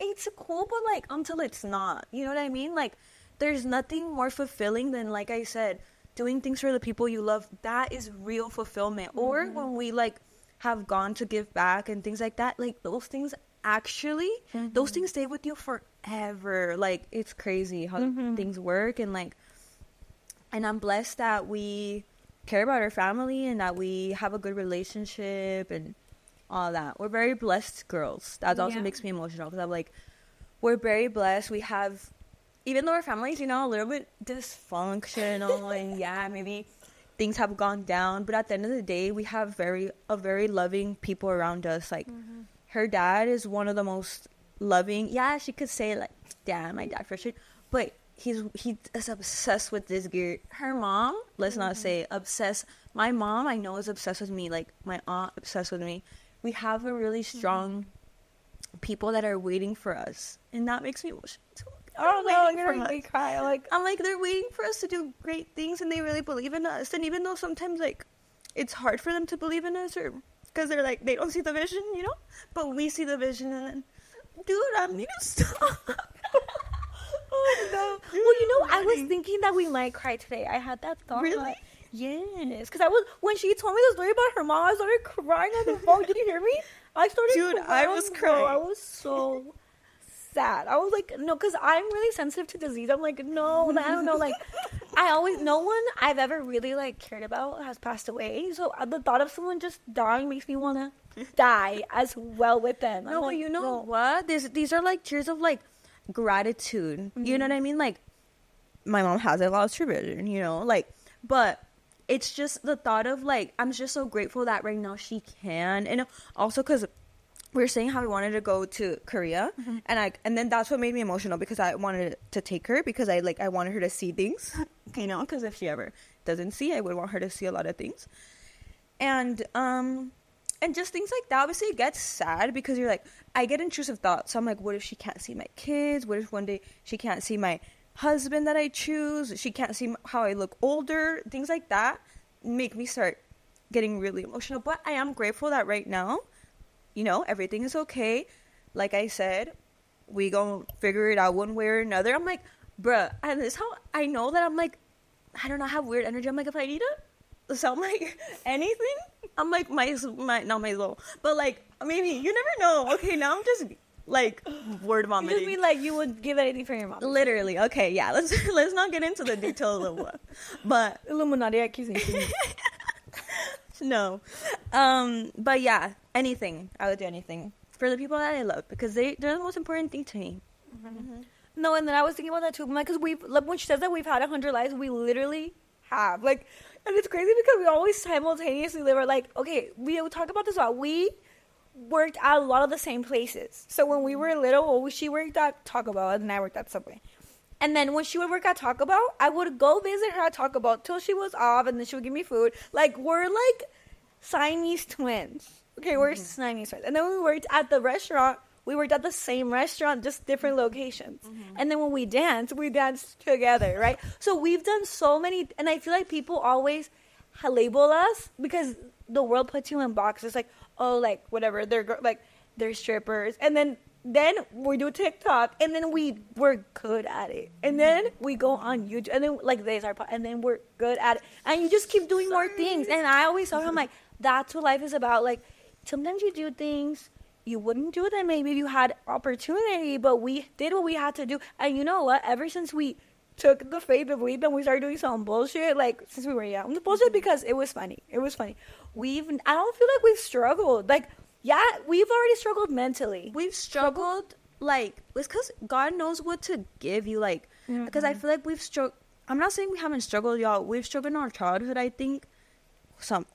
it's cool, but like, until it's not, you know what I mean? Like, there's nothing more fulfilling than, like I said, doing things for the people you love. That is real fulfillment. Or when we like have gone to give back and things like that, like, those things actually, those things stay with you forever. Like, it's crazy how things work, and like, and I'm blessed that we care about our family and that we have a good relationship and all that. We're very blessed girls. That also makes me emotional, because I'm like, we're very blessed. We have, even though our families, you know, a little bit dysfunctional and yeah, maybe things have gone down, but at the end of the day, we have very loving people around us. Like, her dad is one of the most loving. Yeah, she could say like, damn, my dad for sure, but he is obsessed with this gear. Her mom, let's not say obsessed. My mom, I know, is obsessed with me. Like, my aunt, obsessed with me. We have a really strong people that are waiting for us, and that makes me emotional. Oh no, you're gonna make me cry. I'm like, they're waiting for us to do great things, and they really believe in us. And even though sometimes like it's hard for them to believe in us, or because they're like, they don't see the vision, you know, but we see the vision, and then, dude, I need to stop. Oh no. Dude, well, you know, I was thinking that we might cry today. I had that thought. Really? Yes, because when she told me the story about her mom, I started crying on the phone. Did you hear me? I started crying. I was crying. I was so sad. I was like, no, because I'm really sensitive to disease. I'm like, no, I don't know. Like, no one I've ever really like cared about has passed away. So the thought of someone just dying makes me want to die as well with them. No, but you know what? These are like tears of like gratitude. You know what I mean? Like, my mom hasn't lost her vision, you know, like, but it's just the thought of like, I'm just so grateful that right now she can. And also because we were saying how we wanted to go to Korea, and then that's what made me emotional, because I wanted to take her, because I wanted her to see things, you know, because if she ever doesn't see, I would want her to see a lot of things. And just things like that. Obviously it gets sad, because you're like, I get intrusive thoughts. So I'm like, what if she can't see my kids? What if one day she can't see my husband that I choose? She can't see how I look older? Things like that make me start getting really emotional. But I am grateful that right now, you know, everything is okay. Like I said, we gonna figure it out one way or another. I'm like, bruh, and this how I know that I'm like, I don't know, I have weird energy. I'm like, if I need to sound like anything, I'm like, not my little, but like, maybe, you never know. Okay, now I'm just like word vomiting. You just mean like you would give anything for your mom. Literally. Okay, yeah, let's not get into the details of what, but Illuminati accusation. No, but yeah, anything. I would do anything for the people that I love, because they're the most important thing to me. No, and then I was thinking about that too. I'm like, because when she says that we've had 100 lives, we literally have. Like, and it's crazy because we always simultaneously live our, like, okay, we talk about this a lot. We worked at a lot of the same places. So when we were little, she worked at Taco Bell and I worked at Subway. And then when she would work at Taco Bell, I would go visit her at Taco Bell till she was off, and then she would give me food. Like, we're like Siamese twins. Okay, we're Siamese twins. And then when we worked at the restaurant, we worked at the same restaurant, just different locations. And then when we danced together, right? So we've done so many, and I feel like people always label us because the world puts you in boxes. Like, oh, like, whatever, they're strippers. And then we do TikTok, and then we're good at it. And then we go on YouTube, and then, like, there's our and then we're good at it. And you just keep doing more things. And I always tell him, like, that's what life is about. Like, sometimes you do things you wouldn't do them maybe if you had opportunity, but we did what we had to do. And you know what? Ever since we took the faith of leap and we started doing some bullshit, like, since we were young. The bullshit because it was funny. It was funny. I don't feel like we've struggled. Like, yeah, we've already struggled mentally. We've struggled, like, it's because God knows what to give you, like, because I feel like we've struggled. I'm not saying we haven't struggled, y'all. We've struggled in our childhood, I think. Some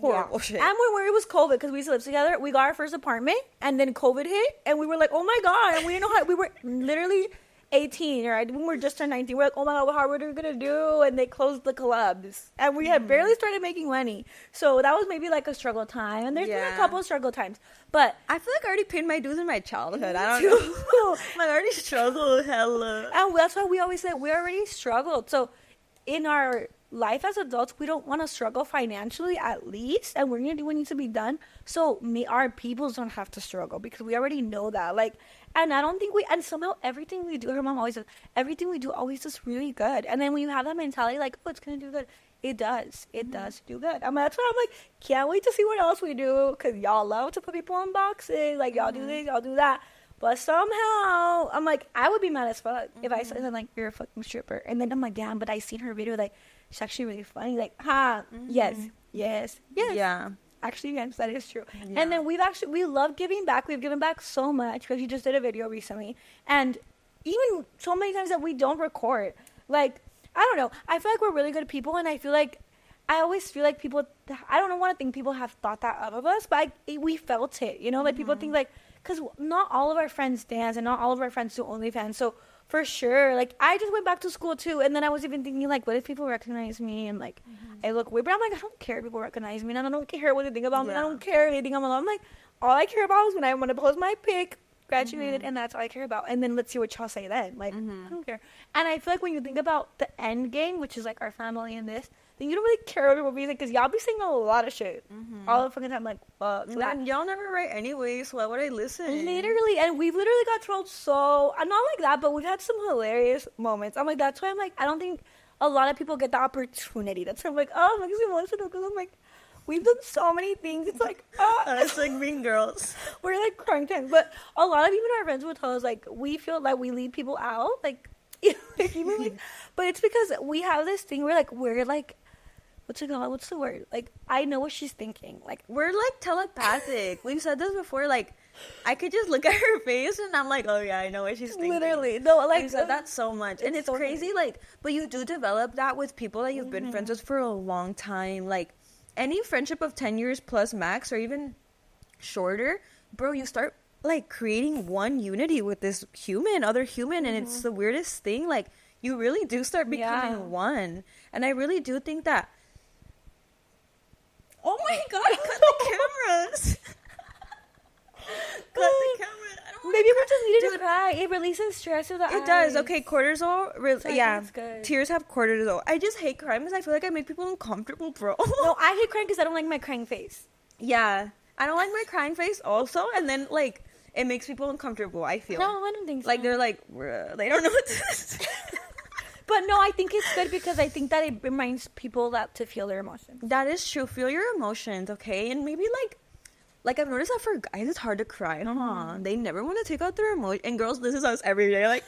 horrible shit. And when it was COVID, because we used to live together, we got our first apartment, and then COVID hit, and we were like, oh my God, and we didn't know how, we were literally 18, right? When we were just turned 19, we're like, oh my God, how are we gonna do? And they closed the clubs, and we had barely started making money. So that was maybe like a struggle time, and there's been a couple of struggle times. But I feel like I already paid my dues in my childhood. I don't know. Like, I already struggled hella. And that's why we always say we already struggled. So in our life as adults, we don't want to struggle financially, at least, and we're gonna do what needs to be done so our peoples don't have to struggle, because we already know that. Like, and I don't think and somehow everything we do, her mom always says, everything we do always does really good. And then when you have that mentality, like, oh, it's gonna do good, it does do good. I mean, that's why I'm like, can't wait to see what else we do, because y'all love to put people in boxes, like, y'all do this, y'all do that. But somehow, I'm like, I would be mad as fuck if I said, like, you're a fucking stripper. And then I'm like, damn, but I seen her video, like, she's actually really funny. Like, yes. Yeah. Actually, yes, that is true. Yeah. And then we love giving back. We've given back so much, because you just did a video recently. And even so many times that we don't record. Like, I don't know. I feel like we're really good people, and I always feel like people, I don't want to think people have thought that of us, but we felt it, you know? Like, people think, like, because not all of our friends dance, and not all of our friends do OnlyFans. So, for sure, like, I just went back to school, too. And then I was even thinking, like, what if people recognize me and, like, I look weird? But I'm like, I don't care if people recognize me. And I don't care what they think about me. I don't care anything about me. I'm like, all I care about is when I want to post my pic, graduated, and that's all I care about. And then let's see what y'all say then. Like, I don't care. And I feel like when you think about the end game, which is, like, our family and this, then you don't really care what people be saying, because y'all be saying a lot of shit all the fucking time. Like, fuck. And y'all never write anyway, so why would I listen? Literally. And we've literally got trolled so, not like that, but we've had some hilarious moments. I'm like, that's why I'm like, I don't think a lot of people get the opportunity. That's why I'm like, oh, it makes me emotional, because I'm like, we've done so many things. It's like, it's like Mean Girls. We're like crying times. But a lot of even our friends would tell us, like, we feel like we leave people out. Like, even like, but it's because we have this thing where, like, we're like, what's the word? Like, I know what she's thinking. Like, we're like telepathic. We've said this before. Like, I could just look at her face and I'm like, oh yeah, I know what she's thinking. Literally. No, like, we've said that so much. And it's so crazy. Like, but you do develop that with people that you've been friends with for a long time. Like, any friendship of 10 years plus max, or even shorter, bro, you start, like, creating one unity with this other human. And it's the weirdest thing. Like, you really do start becoming one. And I really do think that, oh my God, cut the cameras. Cut the camera. Maybe we just needed to cry. It releases stress through the eyes. It does. Okay, cortisol. So it's good. Tears have cortisol. I just hate crying because I feel like I make people uncomfortable, bro. No, I hate crying because I don't like my crying face. Yeah. I don't like my crying face also. And then, like, it makes people uncomfortable, I feel. No, I don't think so. Like, they're like, they don't know what to say. But no, I think it's good because I think that it reminds people that to feel their emotions. That is true. Feel your emotions, okay? And maybe, like I've noticed that for guys, it's hard to cry. They never want to take out their emotions. And girls, this is us every day. Like,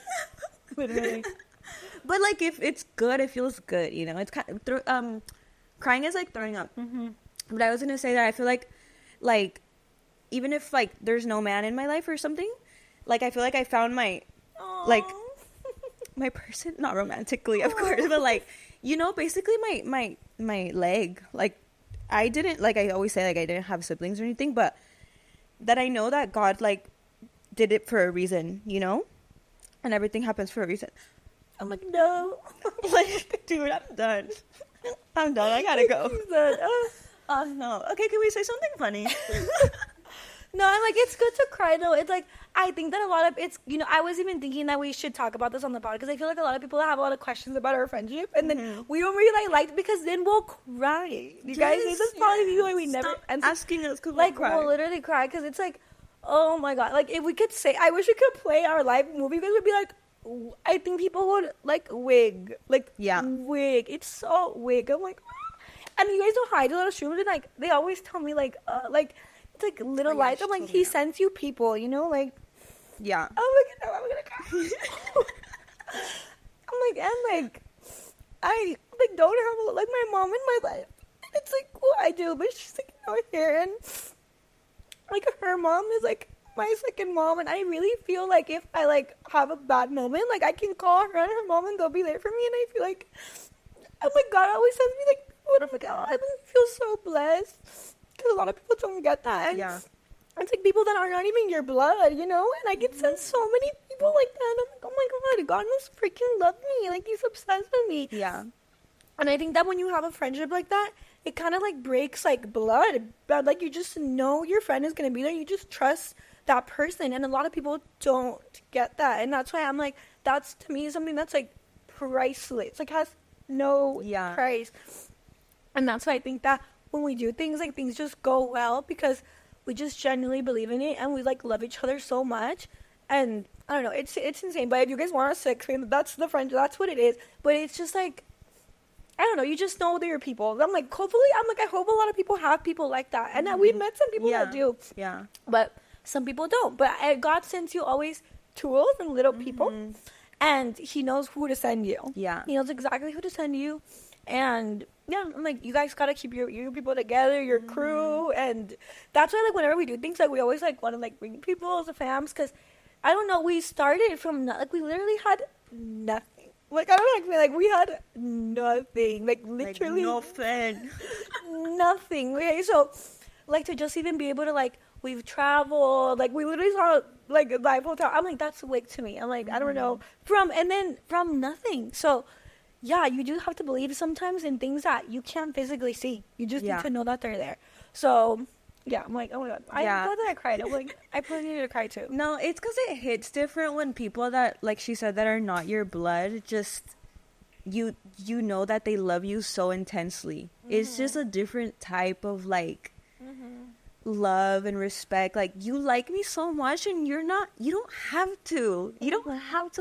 literally. But, like, if it's good, it feels good, you know? It's kind of, crying is like throwing up. But I was going to say that I feel like, even if, like, there's no man in my life or something, like, I feel like I found my, like, my person, not romantically, of course, but like, you know, basically my leg. Like, I didn't, like I always say, like I didn't have siblings or anything, but that I know that God like did it for a reason, you know, and everything happens for a reason. I'm like, no, like, dude, I'm done. I'm done. I gotta go. Oh no. Okay, can we say something funny? No, I'm like, it's good to cry though. It's like, I think that a lot of it's, you know, I was even thinking that we should talk about this on the pod because I feel like a lot of people have a lot of questions about our friendship, and then we don't really like because then we'll cry. You guys, this is probably the way we never asking us because like we'll literally cry because it's like, oh my god, like if we could say, I wish we could play our live movie because we'd be like, I think people would like wig, like wig. It's so wig. I'm like, and you guys know how I do little streams, and like they always tell me like it's like little lights. I'm like, he sends you people, you know, like yeah. Oh my god, I'm gonna cry. I'm like, and like I like don't have like my mom in my life. It's like what I do, but she's like out here, and like her mom is like my second mom, and I really feel like if I like have a bad moment, like I can call her and her mom and they'll be there for me, and I feel like, oh my god, always sends me like, what if I feel so blessed because a lot of people don't get that. And it's like people that are not even your blood, you know, and I get sent so many people like that, and I'm like, oh my god, God must freaking love me, like he's obsessed with me. And I think that when you have a friendship like that, it kind of like breaks like blood, but like you just know your friend is gonna be there, you just trust that person, and a lot of people don't get that, and that's why I'm like, that's to me something that's like priceless, like has no price. And that's why I think that when we do things, like things just go well because we just genuinely believe in it, and we like love each other so much. And I don't know, it's insane. But if you guys want us to explain, that's the friendship, that's what it is. But it's just like, I don't know, you just know they're people. I'm like, hopefully, I hope a lot of people have people like that, and that we've met some people that do. But some people don't. But God sends you always tools and little people, and he knows who to send you. He knows exactly who to send you. And I'm like, you guys gotta keep your people together, your crew. And that's why, like, whenever we do things, like, we always like want to like bring people as a fams, because I don't know, we started from like, we literally had nothing. Like, I don't know, like we had nothing, like literally nothing. Nothing. Okay, so like to just even be able to like, we've traveled, like we literally saw like a live hotel. I'm like, that's wig to me. I'm like, I don't know, from nothing. So yeah, you do have to believe sometimes in things that you can't physically see. You just need to know that they're there. So yeah, I'm like, oh my god, I'm glad that I cried. I'm like, I probably needed to cry too. No, it's because it hits different when people that, like she said, that are not your blood, just you know that they love you so intensely. It's just a different type of like love and respect. Like, you like me so much, and you don't have to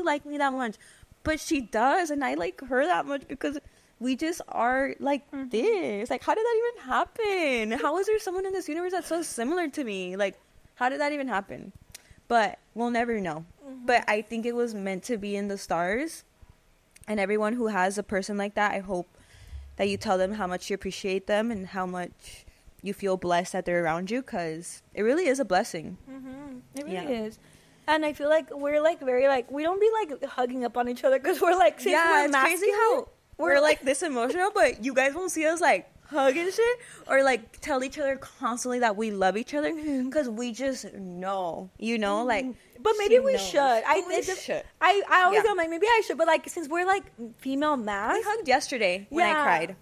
like me that much, but she does, and I like her that much because we just are like this. Like, how did that even happen? How is there someone in this universe that's so similar to me? Like, how did that even happen? But we'll never know. But I think it was meant to be in the stars, and everyone who has a person like that, I hope that you tell them how much you appreciate them and how much you feel blessed that they're around you, because it really is a blessing. It really is. And I feel like we're like very like, we don't be like hugging up on each other because we're like, since we're it's crazy how we're like this emotional, but you guys won't see us like hug and shit or like tell each other constantly that we love each other, because we just know, you know, like. But maybe we should. I always go like, maybe I should, but like, since we're like female mass, we hugged yesterday when I cried.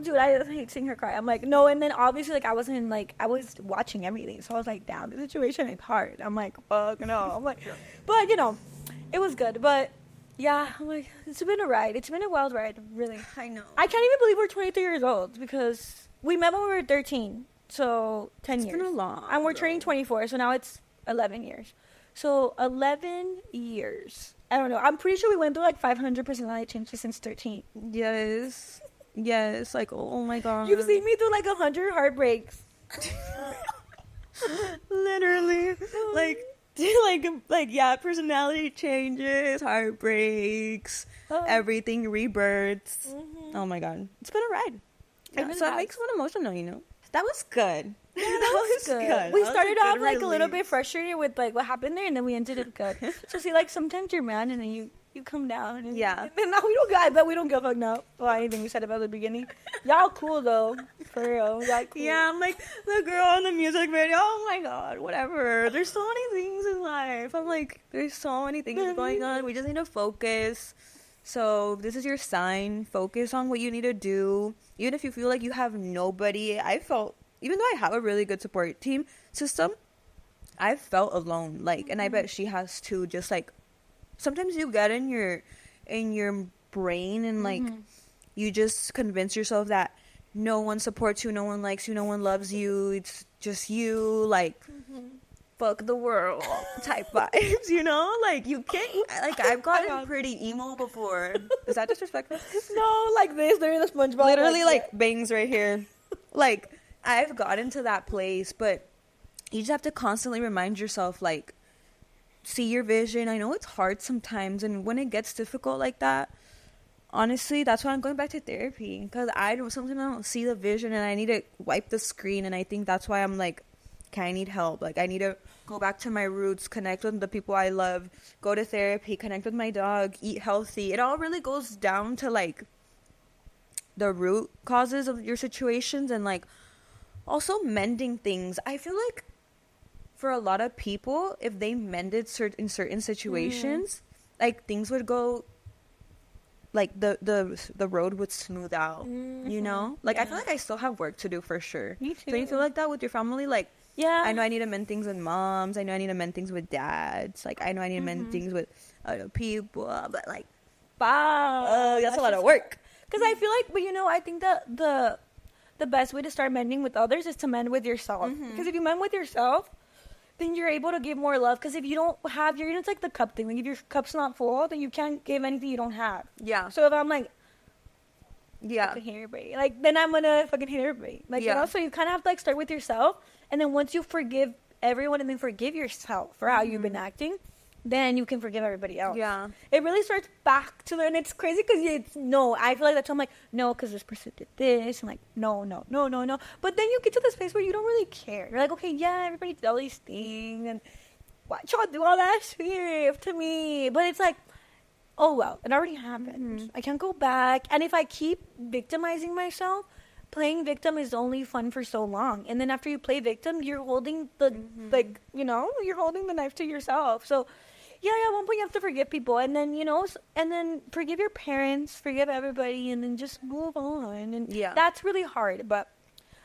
Dude, I hate seeing her cry. I'm like, no. And then obviously, like, I was watching everything, so I was like, damn, the situation is hard. I'm like, fuck no. I'm like, but you know, it was good. But yeah, I'm like, it's been a ride. It's been a wild ride, really. I know. I can't even believe we're 23 years old because we met when we were 13, so 10 years. It's been a long. And we're turning 24, so now it's 11 years. So 11 years. I don't know. I'm pretty sure we went through like 500 personality changes since 13. Yes. Like, oh my god. You've seen me through like 100 heartbreaks. Literally. Yeah, personality changes, heartbreaks, everything, rebirths. Oh my god. It's been a ride. Yeah, so it makes one emotional, you know. That was good. Yeah, that was good. We started off like a little bit frustrated with like what happened there, and then we ended it good. So see, like sometimes you're mad and then you come down. And, Yeah. And now I bet we don't give a fuck now about anything we said about the beginning. Y'all cool, though. For real. Y'all cool. Yeah, I'm like, the girl in the music video, oh my god, whatever. There's so many things in life. I'm like, there's so many things going on. We just need to focus. So, this is your sign. Focus on what you need to do. Even if you feel like you have nobody. Even though I have a really good support team system, I felt alone. Like, and I bet she has too. Just like, sometimes you get in your brain and like, you just convince yourself that no one supports you, no one likes you, no one loves you. It's just you, like, fuck the world type vibes, you know? Like, you can't, like, I've gotten pretty emo before. Is that disrespectful? No, like this, they're in the SpongeBob. Literally, like bangs right here. Like, I've gotten to that place, but you just have to constantly remind yourself, like, see your vision. I know it's hard sometimes, and when it gets difficult like that, honestly, that's why I'm going back to therapy, because sometimes I don't see the vision and I need to wipe the screen, and I think that's why I'm like, okay, I need help. Like, I need to go back to my roots, connect with the people I love, go to therapy, connect with my dog, eat healthy. It all really goes down to like the root causes of your situations, and like also mending things. I feel like for a lot of people, if they mended in certain situations, like things would go, like the road would smooth out, you know? Like, I feel like I still have work to do for sure. Me too. Do you feel like that with your family? Like, yeah. I know I need to mend things with moms. I know I need to mend things with dads. Like, I know I need to mend things with other people. But, like, wow. That's a lot of work. Because I feel like, but you know, I think that the best way to start mending with others is to mend with yourself. Because if you mend with yourself, then you're able to give more love. Because if you don't have it's like the cup thing. Like, if your cup's not full, then you can't give anything you don't have. Yeah. So if I'm like, yeah, fucking hate everybody, like, then I'm gonna fucking hate everybody. Like, you know, so you kind of have to like start with yourself, and then once you forgive everyone and then forgive yourself for how you've been acting, then you can forgive everybody else. Yeah. It really starts back to and it's crazy because I feel like that's why I'm like, no, because this person did this. I'm like, no. But then you get to this place where you don't really care. You're like, okay, yeah, everybody did all these things, and why y'all do all that shit to me? But it's like, oh, well, it already happened. I can't go back. And if I keep victimizing myself, playing victim is only fun for so long. And then after you play victim, you're holding the, like, you know, you're holding the knife to yourself. So, yeah, at one point you have to forgive people. And then, you know, and then forgive your parents, forgive everybody, and then just move on. And that's really hard. But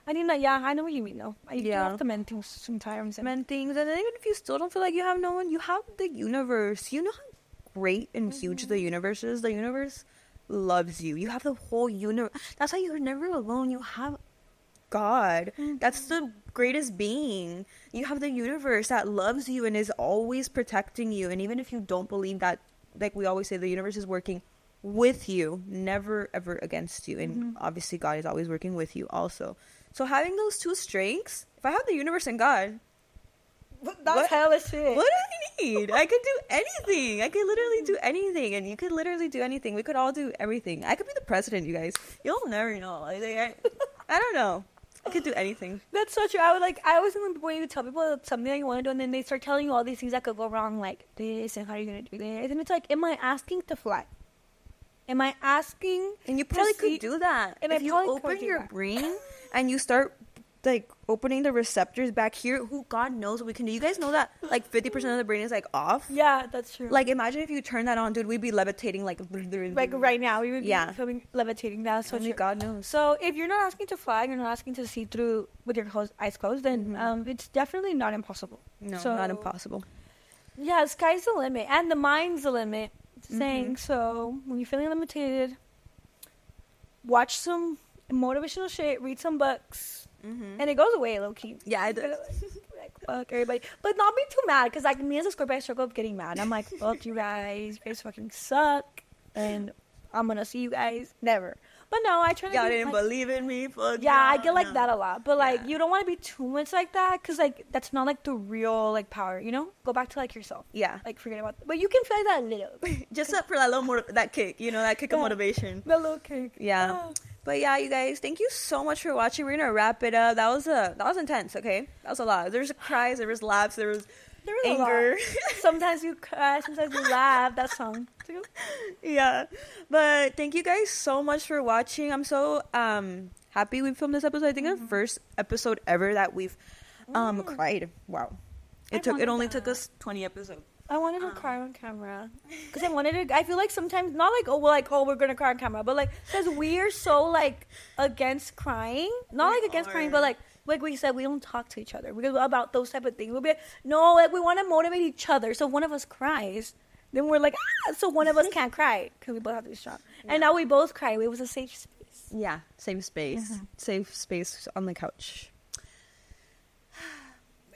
I mean, I know what you mean, though. You have to mend things sometimes. Mend things. And then even if you still don't feel like you have no one, you have the universe. You know how great and huge the universe is? The universe loves you. You have the whole universe. That's why you're never alone. You have God. That's the greatest being. You have the universe that loves you and is always protecting you. And even if you don't believe that, like we always say, the universe is working with you, never ever against you. And obviously God is always working with you also. So having those two strengths, if I have the universe and God, that's hella shit. What do I need? I could do anything. I could literally do anything, and you could literally do anything. We could all do everything. I could be the president, you guys. You'll never know. I don't know. I could do anything. That's so true. I always remember when you tell people something that you want to do, and then they start telling you all these things that could go wrong, like this, and how are you going to do this? And it's like, am I asking to fly? Am I asking? And you probably could do that. And if you open your brain and you start like opening the receptors back here, who God knows what we can do. You guys know that like 50% of the brain is like off. Yeah, that's true. Like, imagine if you turn that on, dude. We'd be levitating like right now. We would be levitating. That's so only true. God knows. So if you're not asking to fly, you're not asking to see through with your eyes closed, then it's definitely not impossible. No, not impossible. Yeah, sky's the limit, and the mind's the limit. Saying so, when you're feeling limited, watch some motivational shit, read some books. And it goes away low key. Yeah, it does. Like, fuck everybody, but not be too mad, because like me as a Scorpio, I struggle with getting mad. I'm like, fuck you guys fucking suck, and I'm gonna see you guys never. But no, I try to. Y'all didn't believe in me. Fuck yeah, I get like that a lot, but like you don't want to be too much like that, because like that's not like the real like power. You know, go back to like yourself. Yeah, like forget about. But you can feel that a little, just up for that little that kick. You know, that kick of motivation. The little kick. Yeah. But yeah, you guys, thank you so much for watching. We're gonna wrap it up. That was intense. Okay, that was a lot. There was cries, there was laughs, there was There was anger. A lot. Sometimes you cry, sometimes you laugh. That song. Yeah, but thank you guys so much for watching. I'm so happy we filmed this episode. I think our first episode ever that we've cried. Wow, it only took us 20 episodes. I wanted to cry on camera because I wanted to. I feel like sometimes not like we're gonna cry on camera, but like because we are so like against crying, not like against crying, but like we said, we don't talk to each other about those type of things. We'll be like, no, like we want to motivate each other. So if one of us cries, then we're like, so one of us can't cry because we both have to be strong. Yeah. And now we both cry. It was a safe space. Yeah, safe space. Mm-hmm. Safe space on the couch.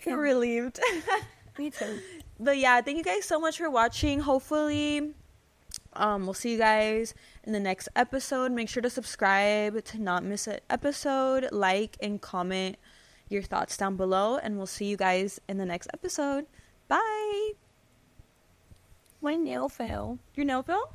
Yeah. Relieved. Me too. But yeah, thank you guys so much for watching. Hopefully, we'll see you guys in the next episode. Make sure to subscribe to not miss an episode. Like and comment your thoughts down below. And we'll see you guys in the next episode. Bye. My nail fell. Your nail fell?